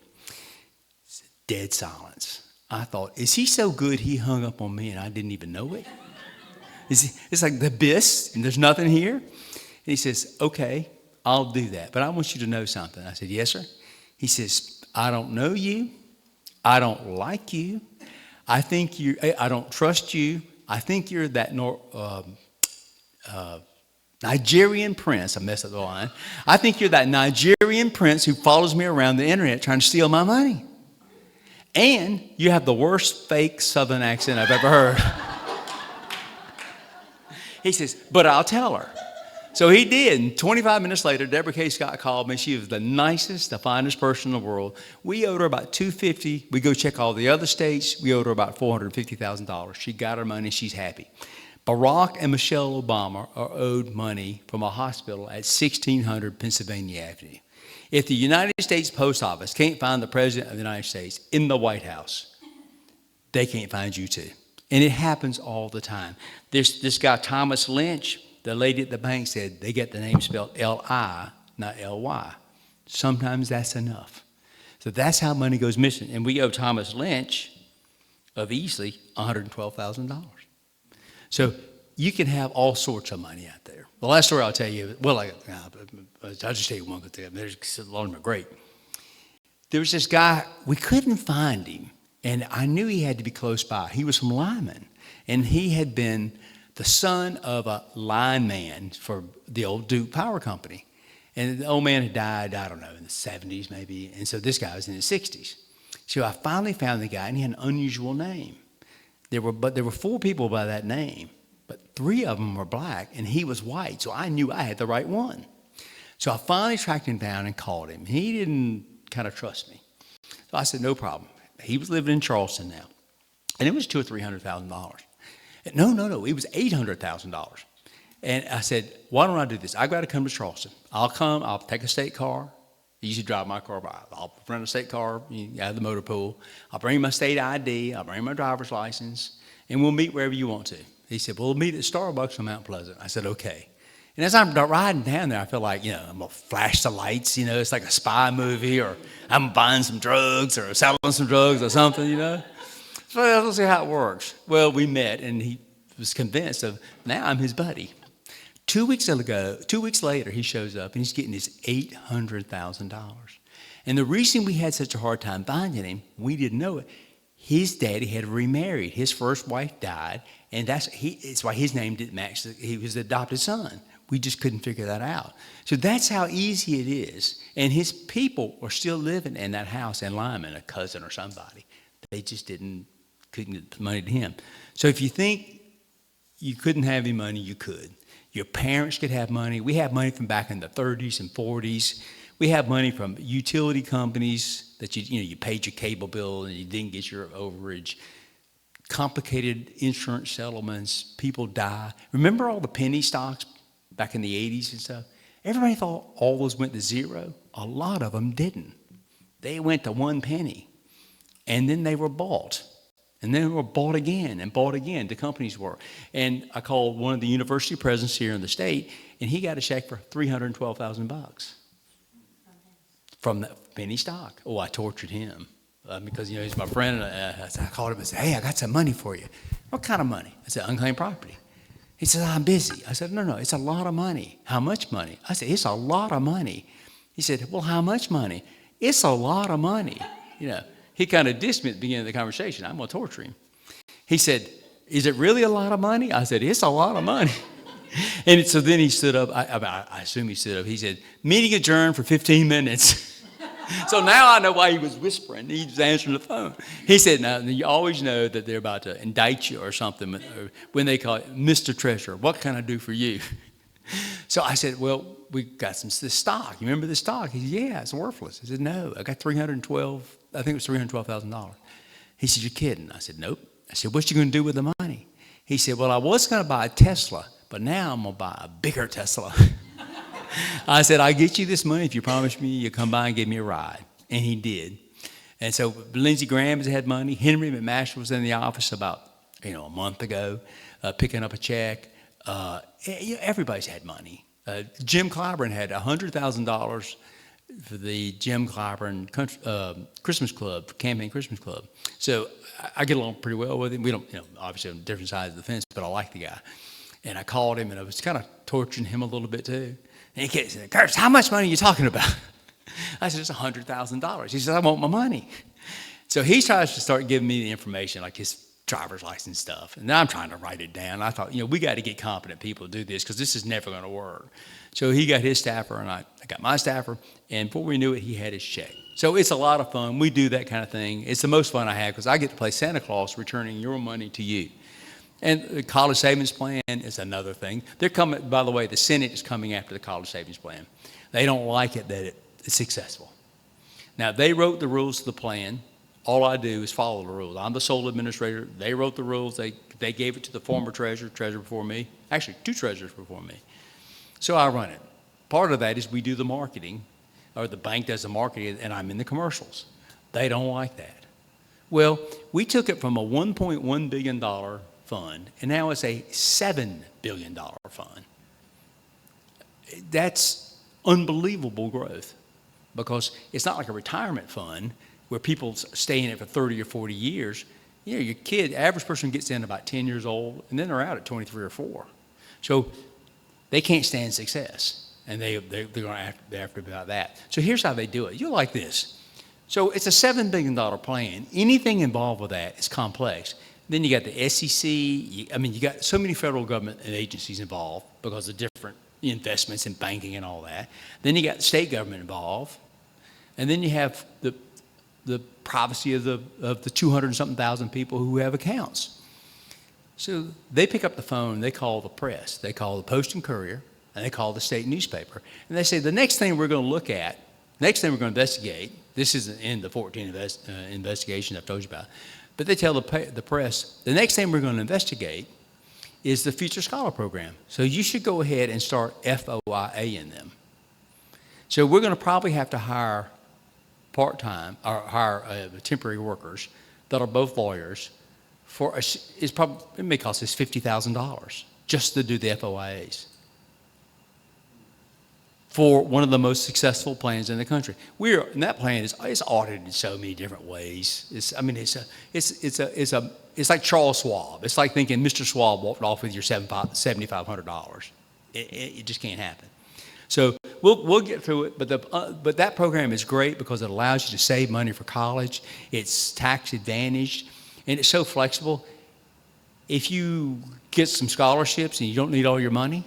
Dead silence. I thought, is he so good he hung up on me and I didn't even know it? It's like the abyss and there's nothing here. And he says, okay, I'll do that. But I want you to know something. I said, yes, sir. He says, I don't know you. I don't like you. I don't trust you. I think you're that Nigerian prince. I messed up the line. I think you're that Nigerian prince who follows me around the internet trying to steal my money. And you have the worst fake Southern accent I've ever heard. He says, but I'll tell her. So he did. And 25 minutes later, Deborah K. Scott called me. She was the nicest, the finest person in the world. We owed her about $250. We go check all the other states. We owed her about $450,000. She got her money. She's happy. Barack and Michelle Obama are owed money from a hospital at 1600 Pennsylvania Avenue. If the United States Post Office can't find the President of the United States in the White House, they can't find you too. And it happens all the time. This guy, Thomas Lynch, the lady at the bank said they get the name spelled L-I, not L-Y. Sometimes that's enough. So that's how money goes missing. And we owe Thomas Lynch of Easley $112,000. So you can have all sorts of money out there. The last story I'll tell you, I'll just tell you one good thing. There's a lot of them are great. There was this guy, we couldn't find him, and I knew he had to be close by. He was from Lyman, and he had been the son of a lineman for the old Duke Power Company. And the old man had died, I don't know, in the 70s maybe, and so this guy was in his 60s. So I finally found the guy, and he had an unusual name. There were 4 people by that name, but 3 of them were black, and he was white, so I knew I had the right one. So I finally tracked him down and called him. He didn't kind of trust me. So I said, no problem. He was living in Charleston now, and it was $200,000 or $300,000. No, it was $800,000. And I said, why don't I do this? I got to come to Charleston. I'll take a state car. I usually drive my car by. I'll rent a state car out of the motor pool. I'll bring my state ID. I'll bring my driver's license, and we'll meet wherever you want to. He said, well, we'll meet at Starbucks on Mount Pleasant. I said, okay. And as I'm riding down there, I feel like, I'm going to flash the lights, it's like a spy movie, or I'm buying some drugs or selling some drugs or something, So let's see how it works. Well, we met, and he was convinced of, now I'm his buddy. 2 weeks later, he shows up, and he's getting his $800,000. And the reason we had such a hard time finding him, we didn't know it. His daddy had remarried. His first wife died, and it's why his name didn't match. He was the adopted son. We just couldn't figure that out. So that's how easy it is. And his people are still living in that house in Lyman, a cousin or somebody. They just couldn't get the money to him. So if you think you couldn't have any money, you could. Your parents could have money. We have money from back in the 30s and 40s. We have money from utility companies that you paid your cable bill and you didn't get your overage. Complicated insurance settlements. People die. Remember all the penny stocks back in the 80s and stuff? Everybody thought all those went to zero. A lot of them didn't. They went to 1 penny, and then they were bought. And then they were bought again and bought again. The companies were. And I called one of the university presidents here in the state, and he got a check for $312,000 from the penny stock. Oh, I tortured him because he's my friend. And I called him and said, "Hey, I got some money for you." "What kind of money?" I said, "Unclaimed property." He said, "I'm busy." I said, No, it's a lot of money." "How much money?" I said, "It's a lot of money." He said, "Well, how much money?" "It's a lot of money." He kind of dissed me at the beginning of the conversation. I'm going to torture him. He said, "Is it really a lot of money?" I said, "It's a lot of money." And so then he stood up. I assume he stood up. He said, "Meeting adjourned for 15 minutes. So now I know why he was whispering. He was answering the phone. He said, "Now, you always know that they're about to indict you or something when they call it, 'Mr. Treasurer, what can I do for you?'" So I said, well, we got this stock. You remember this stock? He said, yeah, it's worthless. I said, no, I got I think it was $312,000. He said, you're kidding. I said, nope. I said, what you going to do with the money? He said, well, I was going to buy a Tesla, but now I'm going to buy a bigger Tesla. I said, I'll get you this money if you promise me you'll come by and give me a ride. And he did. And so Lindsey Graham has had money. Henry McMaster was in the office about, a month ago, picking up a check. Everybody's had money. Jim Clyburn had $100,000 for the Jim Clyburn Christmas Club, campaign Christmas Club. So I get along pretty well with him. We don't, obviously on different sides of the fence, but I like the guy. And I called him, and I was kind of torturing him a little bit too. And he kept saying, Curtis, how much money are you talking about? I said, it's $100,000. He said, I want my money. So he tries to start giving me the information, like his driver's license stuff. And I'm trying to write it down. I thought, we got to get competent people to do this because this is never going to work. So he got his staffer, and I got my staffer. And before we knew it, he had his check. So it's a lot of fun. We do that kind of thing. It's the most fun I have because I get to play Santa Claus returning your money to you. And the college savings plan is another thing. They're coming, by the way, the Senate is coming after the college savings plan. They don't like it that it's successful. Now, they wrote the rules to the plan. All I do is follow the rules. I'm the sole administrator. They wrote the rules. They gave it to the former treasurer before me. Actually, 2 treasurers before me. So I run it. Part of that is we do the marketing, or the bank does the marketing, and I'm in the commercials. They don't like that. Well, we took it from a $1.1 billion fund, and now it's a $7 billion fund. That's unbelievable growth because it's not like a retirement fund where people stay in it for 30 or 40 years. Your kid, average person gets in about 10 years old, and then they're out at 23 or 4. So they can't stand success, and they're going to have to be about that. So here's how they do it. You're like this. So it's a $7 billion plan. Anything involved with that is complex. Then you got the SEC. You got so many federal government and agencies involved because of different investments in banking and all that. Then you got the state government involved. And then you have the privacy of the 200 and something thousand people who have accounts. So they pick up the phone, they call the press, they call the Post and Courier, and they call the state newspaper. And they say, the next thing we're going to look at, next thing we're going to investigate, this isn't in the 14 investigation I've told you about, but they tell the press, the next thing we're going to investigate is the Future Scholar Program. So you should go ahead and start FOIA in them. So we're going to probably have to hire part-time or hire temporary workers that are both lawyers for it may cost us $50,000 just to do the FOIAs for one of the most successful plans in the country. And that plan is audited in so many different ways. It's like Charles Schwab. It's like thinking Mr. Schwab walked off with your $7,500. It just can't happen. So we'll get through it, but that program is great because it allows you to save money for college. It's tax advantaged, and it's so flexible. If you get some scholarships and you don't need all your money,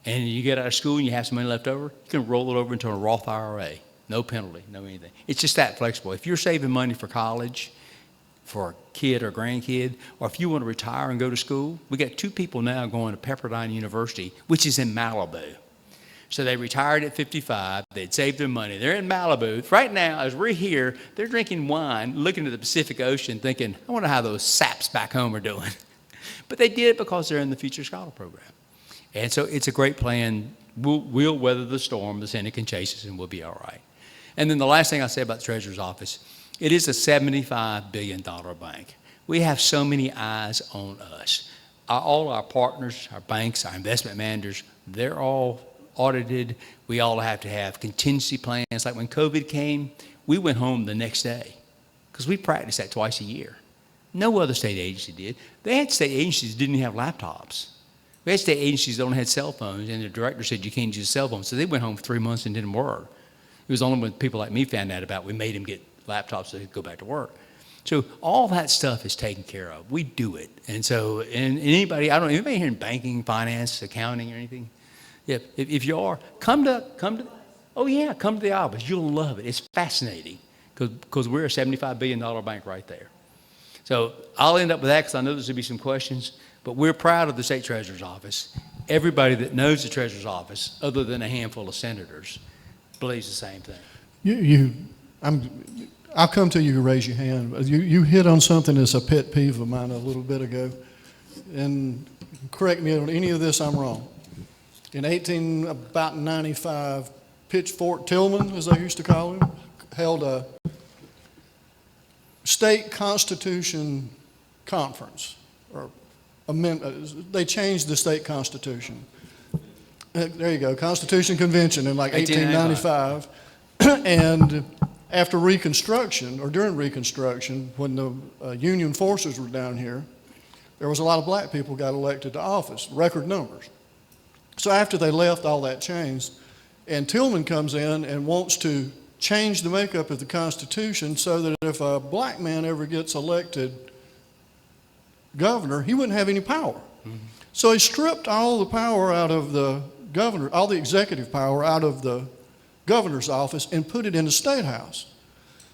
and you get out of school and you have some money left over, you can roll it over into a Roth IRA. No penalty, no anything. It's just that flexible. If you're saving money for college, for a kid or grandkid, or if you want to retire and go to school, we got 2 people now going to Pepperdine University, which is in Malibu. So they retired at 55. They'd saved their money. They're in Malibu. Right now, as we're here, they're drinking wine, looking at the Pacific Ocean, thinking, I wonder how those saps back home are doing. But they did it because they're in the Future Scholar Program. And so it's a great plan. We'll weather the storm. The Senate can chase us, and we'll be all right. And then the last thing I'll say about the Treasurer's Office, it is a $75 billion bank. We have so many eyes on us. All our partners, our banks, our investment managers, they're all audited. We all have to have contingency plans. Like when COVID came, we went home the next day because we practiced that twice a year. No other state agency did. They had state agencies that didn't have laptops. We had state agencies that only had cell phones, and the director said you can't use a cell phone. So they went home for 3 months and didn't work. It was only when people like me found out about it, we made them get laptops so they could go back to work. So all that stuff is taken care of. We do it. And so, and anybody here in banking, finance, accounting, or anything? Yeah, if you are, come to the office. You'll love it. It's fascinating because we're a $75 billion bank right there. So I'll end up with that because I know there's going to be some questions, but we're proud of the State Treasurer's Office. everybody that knows the treasurer's office, other than a handful of senators, believes the same thing. I'll come to you to raise your hand. You hit on something that's a pet peeve of mine a little bit ago, and correct me on any of this, I'm wrong. In about 95, Pitchfork Tillman, as they used to call him, held a state constitution conference, or they changed the state constitution. There you go, Constitution Convention in like 1895. And after Reconstruction, or during Reconstruction, when the Union forces were down here, there was a lot of black people got elected to office, record numbers. So after they left, all that changed, and Tillman comes in and wants to change the makeup of the Constitution so that if a black man ever gets elected governor, he wouldn't have any power. Mm-hmm. So he stripped all the power out of the governor, all the executive power out of the governor's office and put it in the state house.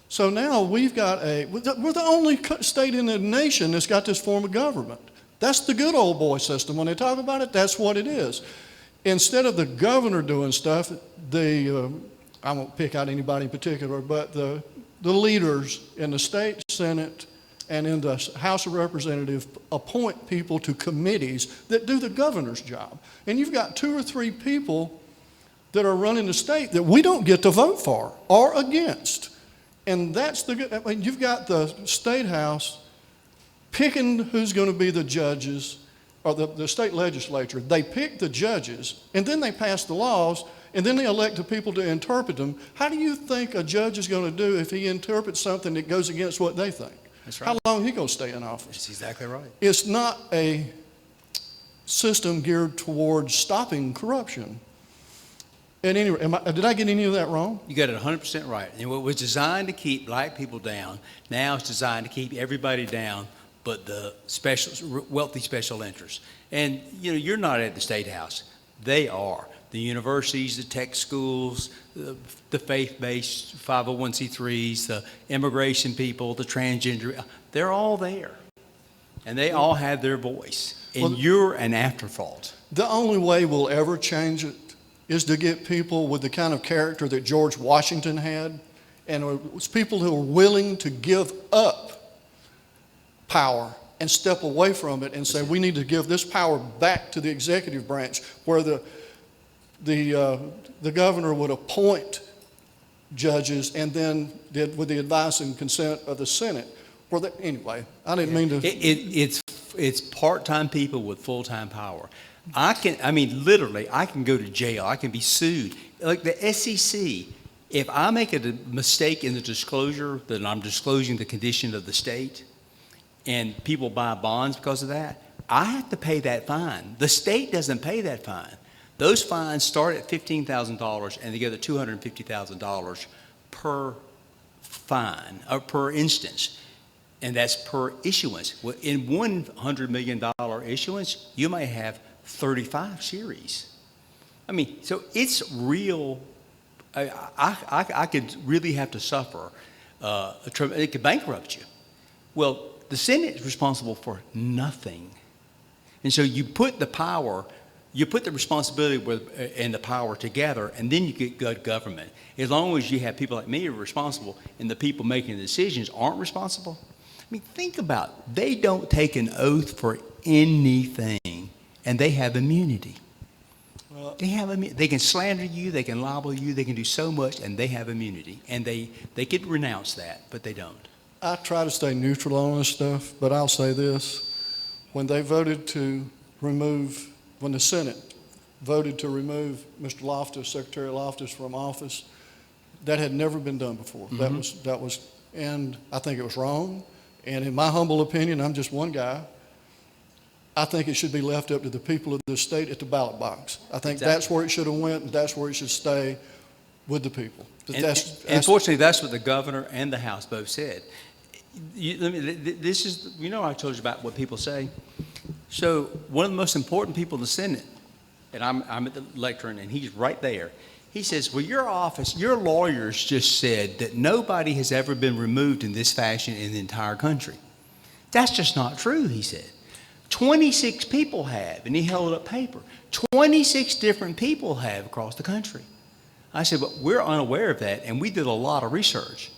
So now we're the only state in the nation that's got this form of government. That's the good old boy system. When they talk about it, that's what it is. Instead of the governor doing stuff, I won't pick out anybody in particular, but the leaders in the state Senate and in the House of Representatives appoint people to committees that do the governor's job. And you've got 2 or 3 people that are running the state that we don't get to vote for or against. And you've got the state house picking who's going to be the judges, or the state legislature. They pick the judges, and then they pass the laws, and then they elect the people to interpret them. How do you think a judge is going to do if he interprets something that goes against what they think? That's right. How long is he going to stay in office? That's exactly right. It's not a system geared towards stopping corruption. At any rate, did I get any of that wrong? You got it 100% right. And what was designed to keep black people down, now it's designed to keep everybody down but the wealthy special interests. And, you're not at the State House. They are. The universities, the tech schools, the faith-based 501c3s, the immigration people, the transgender, they're all there. And they all have their voice. And you're an afterthought. The only way we'll ever change it is to get people with the kind of character that George Washington had, and it's people who are willing to give up power and step away from it and say, we need to give this power back to the executive branch, where the governor would appoint judges and then with the advice and consent of the Senate. Anyway, I didn't mean to. It's part-time people with full-time power. Literally, I can go to jail. I can be sued. Like the SEC, if I make a mistake in the disclosure that I'm disclosing the condition of the state, and people buy bonds because of that, I have to pay that fine. The state doesn't pay that fine. Those fines start at $15,000 and they go to $250,000 per fine, or per instance. And that's per issuance. In $100 million issuance, you may have 35 series. So it's real. I could really have to suffer. It could bankrupt you. Well, the Senate is responsible for nothing. And so you put the responsibility and the power together, and then you get good government. As long as you have people like me who are responsible and the people making the decisions aren't responsible. Think about it. They don't take an oath for anything, and they have immunity. Well, they can slander you, they can libel you, they can do so much, and they have immunity. And they could renounce that, but they don't. I try to stay neutral on this stuff, but I'll say this. When the Senate voted to remove Mr. Loftis, Secretary Loftis, from office, that had never been done before. Mm-hmm. And I think it was wrong. And in my humble opinion, I'm just one guy, I think it should be left up to the people of this state at the ballot box. I think that's where it should have went, and that's where it should stay with the people. Unfortunately, that's what the governor and the House both said. I told you about what people say. So one of the most important people in the Senate, and I'm at the lectern, and he's right there. He says, well, your lawyers just said that nobody has ever been removed in this fashion in the entire country. That's just not true, he said. 26 people have, and he held up paper. 26 different people have across the country. I said, but we're unaware of that, and we did a lot of research.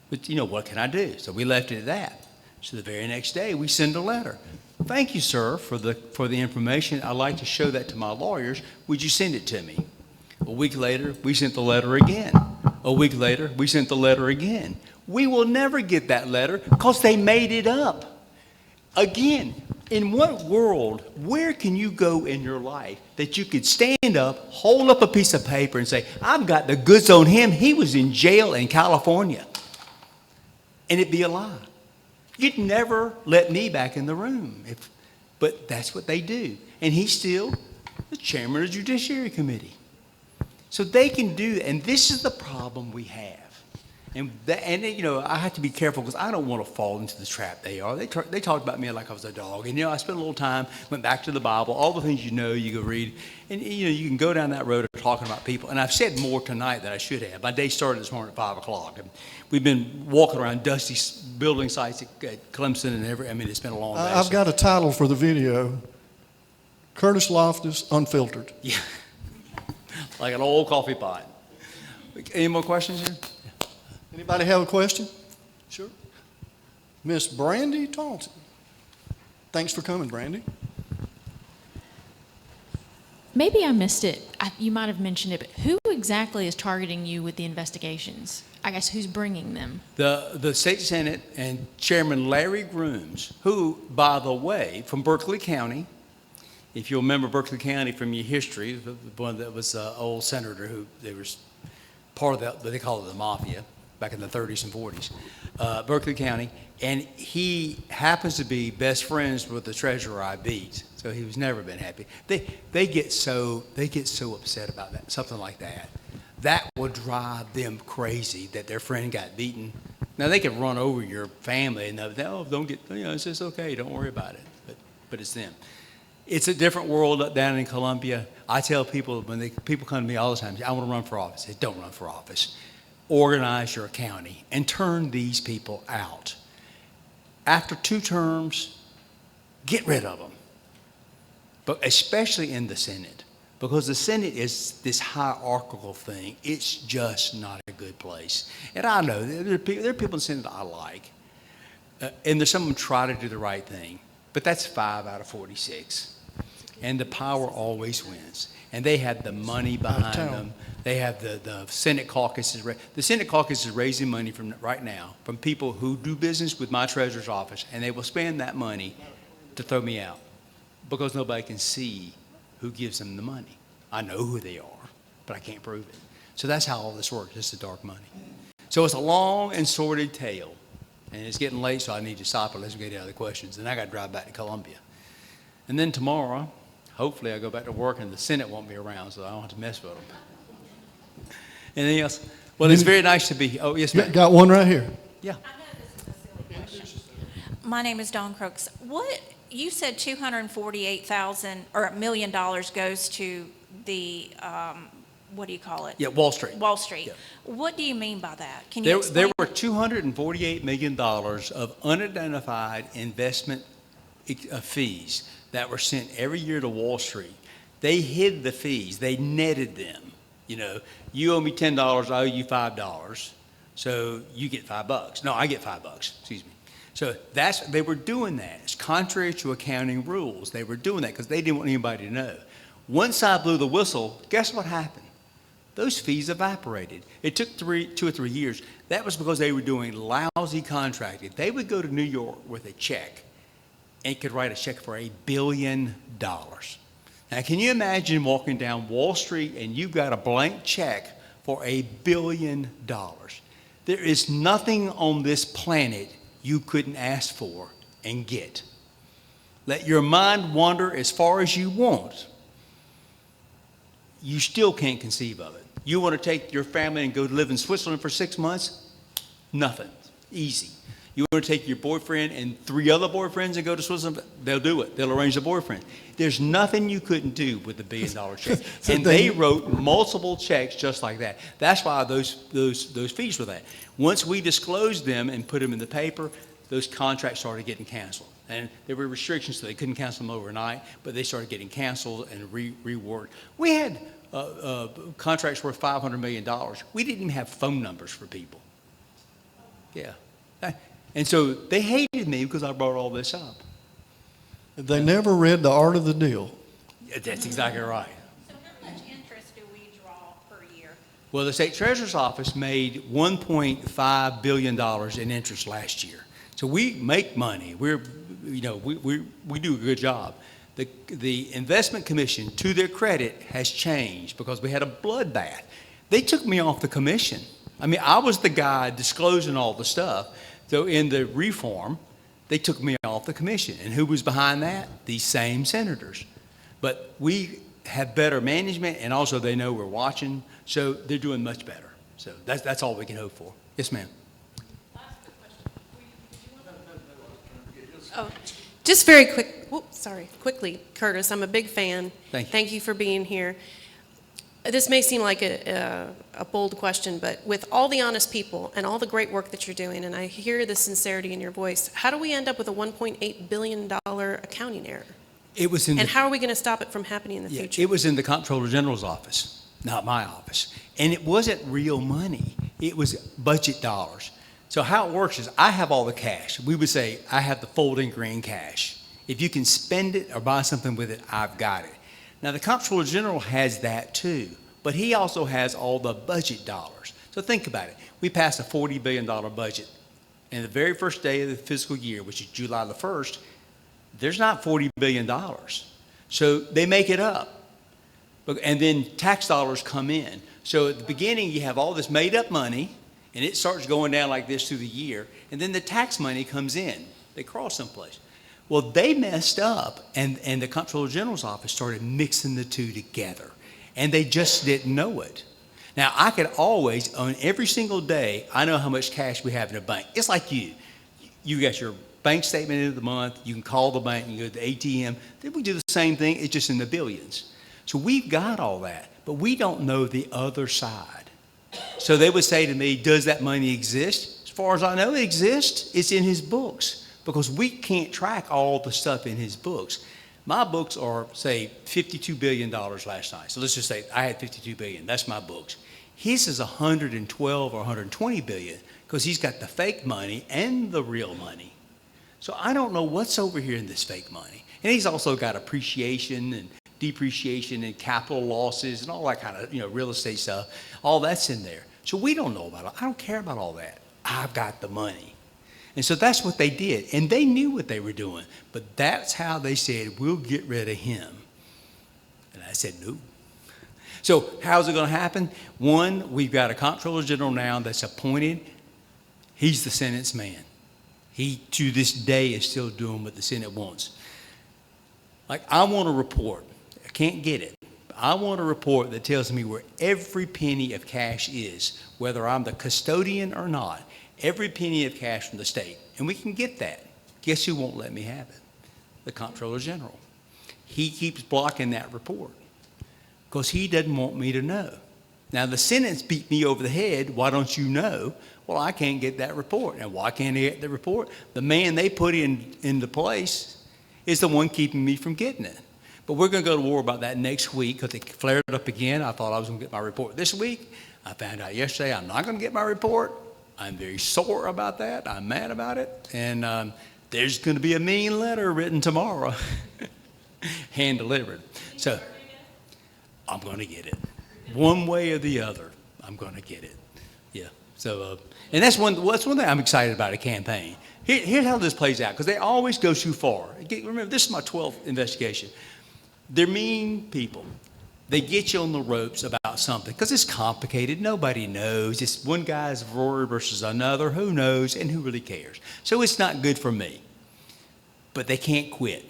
But, what can I do? So we left it at that. So the very next day, we send a letter. Thank you, sir, for the information. I'd like to show that to my lawyers. Would you send it to me? A week later, we sent the letter again. A week later, we sent the letter again. We will never get that letter because they made it up. Again, in what world, where can you go in your life that you could stand up, hold up a piece of paper and say, I've got the goods on him. He was in jail in California. And it'd be a lie. You'd never let me back in the room. But that's what they do. And he's still the chairman of the Judiciary Committee. So they can do that. And this is the problem we have. And I have to be careful because I don't want to fall into the trap they are. They talked about me like I was a dog. And, I spent a little time, went back to the Bible, all the things you can read. And, you can go down that road of talking about people. And I've said more tonight than I should have. My day started this morning at 5 o'clock. And we've been walking around dusty building sites at Clemson and it's been a long day. I've got a title for the video, Curtis Loftis Unfiltered. Yeah, like an old coffee pot. Any more questions here? Anybody have a question? Sure. Miss Brandy Taunton. Thanks for coming, Brandy. Maybe I missed it. You might have mentioned it, but who exactly is targeting you with the investigations? I guess who's bringing them? The state senate and Chairman Larry Grooms, who, by the way, from Berkeley County. If you'll remember Berkeley County from your history, the one that was an old senator who they were part of they call it the mafia back in the 30s and 40s, Berkeley County, and he happens to be best friends with the treasurer I beat. So he's never been happy. They get so upset about that, something like that. That would drive them crazy that their friend got beaten. Now they can run over your family and don't get, it's just okay, don't worry about it. But it's them. It's a different world down in Columbia. I tell people people come to me all the time, I want to run for office. I say, don't run for office. Organize your county and turn these people out. After 2 terms, get rid of them. But especially in the Senate, because the Senate is this hierarchical thing. It's just not a good place. And I know there are people in the Senate that I like, and there's some of them try to do the right thing, but that's 5 out of 46. And the power always wins. And they have the money behind them. They have the Senate caucuses. The Senate caucus is raising money from right now from people who do business with my treasurer's office, and they will spend that money to throw me out because nobody can see who gives them the money. I know who they are, but I can't prove it. So that's how all this works. It's the dark money. So it's a long and sordid tale, and it's getting late, so I need to stop unless we get other questions. And I got to drive back to Columbia. And then tomorrow, hopefully I go back to work and the Senate won't be around, so I don't have to mess with them. Anything else? Well, it's very nice to be here. Oh, yes, ma'am. Got one right here. Yeah. I know this is a silly question. My name is Dawn Crooks. You said $248,000 or $1 million goes to the, what do you call it? Yeah, Wall Street. Wall Street. Yeah. What do you mean by that? Can you There explain? were $248 million of unidentified investment fees that were sent every year to Wall Street. They hid the fees. They netted them. You owe me $10, I owe you $5. So you get $5. No, I get $5, excuse me. So they were doing that. It's contrary to accounting rules. They were doing that because they didn't want anybody to know. Once I blew the whistle, guess what happened? Those fees evaporated. It took 2 or 3 years. That was because they were doing lousy contracting. They would go to New York with a check and could write a check for $1 billion. Now, can you imagine walking down Wall Street and you've got a blank check for $1 billion? There is nothing on this planet you couldn't ask for and get. Let your mind wander as far as you want. You still can't conceive of it. You want to take your family and go live in Switzerland for 6 months? Nothing. Easy. You want to take your boyfriend and 3 other boyfriends and go to Switzerland? They'll do it. They'll arrange a boyfriend. There's nothing you couldn't do with the $1 billion check. And they wrote multiple checks just like that. That's why those fees were that. Once we disclosed them and put them in the paper, those contracts started getting canceled. And there were restrictions, so they couldn't cancel them overnight, but they started getting canceled and reworked. We had contracts worth $500 million. We didn't even have phone numbers for people. Yeah. And so they hated me because I brought all this up. They never read The Art of the Deal. That's exactly right. So how much interest do we draw per year? Well, the state treasurer's office made $1.5 billion in interest last year. So we make money. We do a good job. The investment commission, to their credit, has changed because we had a bloodbath. They took me off the commission. I mean, I was the guy disclosing all the stuff. So in the reform, they took me off the commission. And who was behind that? These same senators. But we have better management, and also they know we're watching, so they're doing much better. So that's all we can hope for. Yes, ma'am. Oh, just very quickly, Curtis, I'm a big fan. Thank you. Thank you for being here. This may seem like a bold question, but with all the honest people and all the great work that you're doing, and I hear the sincerity in your voice, how do we end up with a $1.8 billion accounting error? It was in And the, how are we going to stop it from happening in the yeah, future? it was in the Comptroller General's office, not my office. And it wasn't real money. It was budget dollars. So how it works is I have all the cash. We would say I have the folding green cash. If you can spend it or buy something with it, I've got it. Now, the Comptroller General has that too, but he also has all the budget dollars. So think about it. We passed a $40 billion budget. And the very first day of the fiscal year, which is July the 1st, there's not $40 billion. So they make it up. And then tax dollars come in. So at the beginning, you have all this made up money, and it starts going down like this through the year. And then the tax money comes in. They cross someplace. Well, they messed up, and the Comptroller General's office started mixing the two together, and they just didn't know it. Now, I could always, on every single day, I know how much cash we have in a bank. It's like you. You got your bank statement end of the month. You can call the bank and go to the ATM. Then we do the same thing. It's just in the billions. So we've got all that, but we don't know the other side. So they would say to me, does that money exist? As far as I know, it exists. It's in his books. Because we can't track all the stuff in his books. My books are, say, $52 billion last night. So let's just say I had $52 billion. That's my books. His is 112 or 120 billion because he's got the fake money and the real money. So I don't know what's over here in this fake money. And he's also got appreciation and depreciation and capital losses and all that kind of, real estate stuff. All that's in there. So we don't know about it. I don't care about all that. I've got the money. And so that's what they did. And they knew what they were doing. But that's how they said, we'll get rid of him. And I said, no. So how's it going to happen? One, we've got a Comptroller General now that's appointed. He's the Senate's man. He, to this day, is still doing what the Senate wants. Like, I want a report. I can't get it. I want a report that tells me where every penny of cash is, whether I'm the custodian or not. Every penny of cash from the state. And we can get that. Guess who won't let me have it? The Comptroller General. He keeps blocking that report because he doesn't want me to know. Now, the Senate's beat me over the head. Why don't you know? Well, I can't get that report. And why can't I get the report? The man they put into place is the one keeping me from getting it. But we're going to go to war about that next week because it flared up again. I thought I was going to get my report this week. I found out yesterday I'm not going to get my report. I'm very sore about that. I'm mad about it. And there's going to be a mean letter written tomorrow, hand delivered. So I'm going to get it. One way or the other, I'm going to get it. Yeah. So, and that's one thing I'm excited about a campaign. Here's how this plays out, because they always go too far. Remember, this is my 12th investigation. They're mean people. They get you on the ropes about something because it's complicated. Nobody knows. It's one guy's Rory versus another. Who knows and who really cares? So it's not good for me. But they can't quit.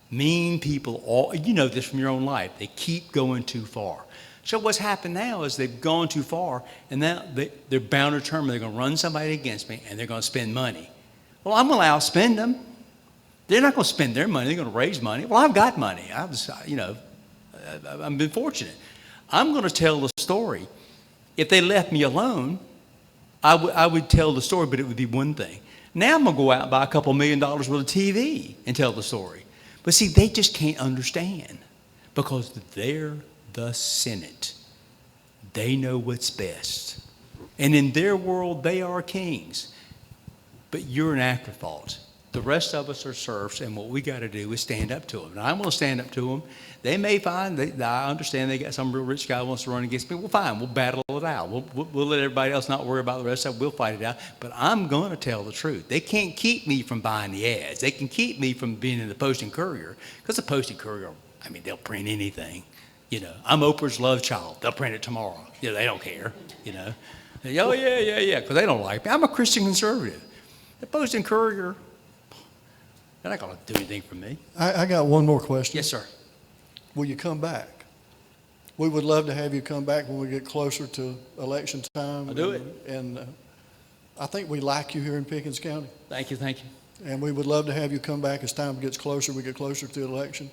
Mean people, you know this from your own life. They keep going too far. So what's happened now is they've gone too far, and now they're bound to determine they're going to run somebody against me, and they're going to spend money. Well, I'm going to outspend them. They're not going to spend their money. They're going to raise money. Well, I've got money. I've been fortunate. I'm going to tell the story. If they left me alone, I would tell the story, but it would be one thing. Now I'm going to go out and buy a couple $1 million worth of TV and tell the story. But see, they just can't understand because they're the Senate. They know what's best. And in their world, they are kings. But you're an afterthought. The rest of us are serfs, and what we got to do is stand up to them. And I'm going to stand up to them. They may find, I understand they got some real rich guy who wants to run against me. Well, fine, we'll battle it out. We'll let everybody else not worry about the rest of it. We'll fight it out. But I'm going to tell the truth. They can't keep me from buying the ads. They can keep me from being in the Post-and-Courier, because the Post-and-Courier, I mean, they'll print anything. You know, I'm Oprah's love child. They'll print it tomorrow. You know, they don't care, you know. Oh, yeah, because they don't like me. I'm a Christian conservative. The Post-and-Courier, they're not going to do anything for me. I got one more question. Yes, sir. Will you come back? We would love to have you come back when we get closer to election time. I'll do it. And I think we like you here in Pickens County. Thank you. And we would love to have you come back as time gets closer, we get closer to the election.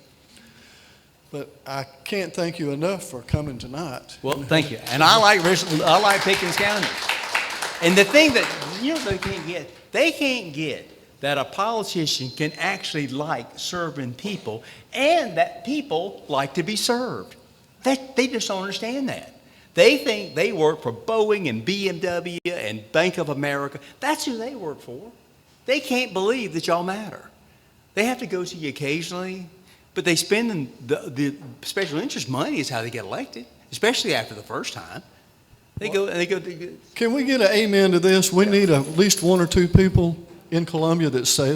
But I can't thank you enough for coming tonight. Well, thank you. And I like Pickens County. And the thing that, you know, they can't get that a politician can actually like serving people and that people like to be served. They just don't understand that. They think they work for Boeing and BMW and Bank of America. That's who they work for. They can't believe that y'all matter. They have to go see you occasionally, but they spend the special interest money is how they get elected, especially after the first time. They go. Can we get an amen to this? We need at least one or two people in Columbia that say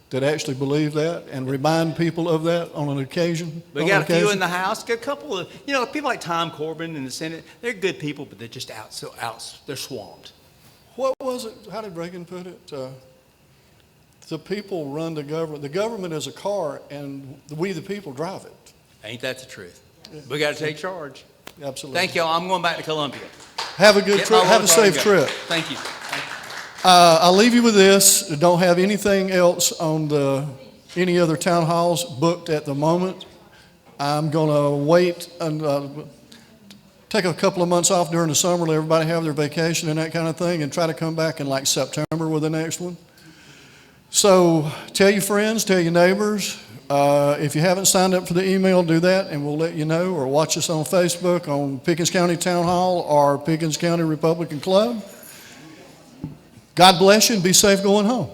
that actually believe that and remind people of that on an occasion. We got a few in the House, got a couple of, you know, people like Tom Corbin in the Senate. They're good people, but they're just they're swamped. What was it? How did Reagan put it? The people run the government. The government is a car, and we, the people, drive it. Ain't that the truth? We got to take charge. Absolutely. Thank y'all. I'm going back to Columbia. Have a good trip. Have a safe trip. Thank you. I'll leave you with this. Don't have anything else on any other town halls booked at the moment. I'm going to wait and take a couple of months off during the summer, let everybody have their vacation and that kind of thing, and try to come back in like September with the next one. So tell your friends, tell your neighbors. If you haven't signed up for the email, do that, and we'll let you know. Or watch us on Facebook on Pickens County Town Hall or Pickens County Republican Club. God bless you and be safe going home.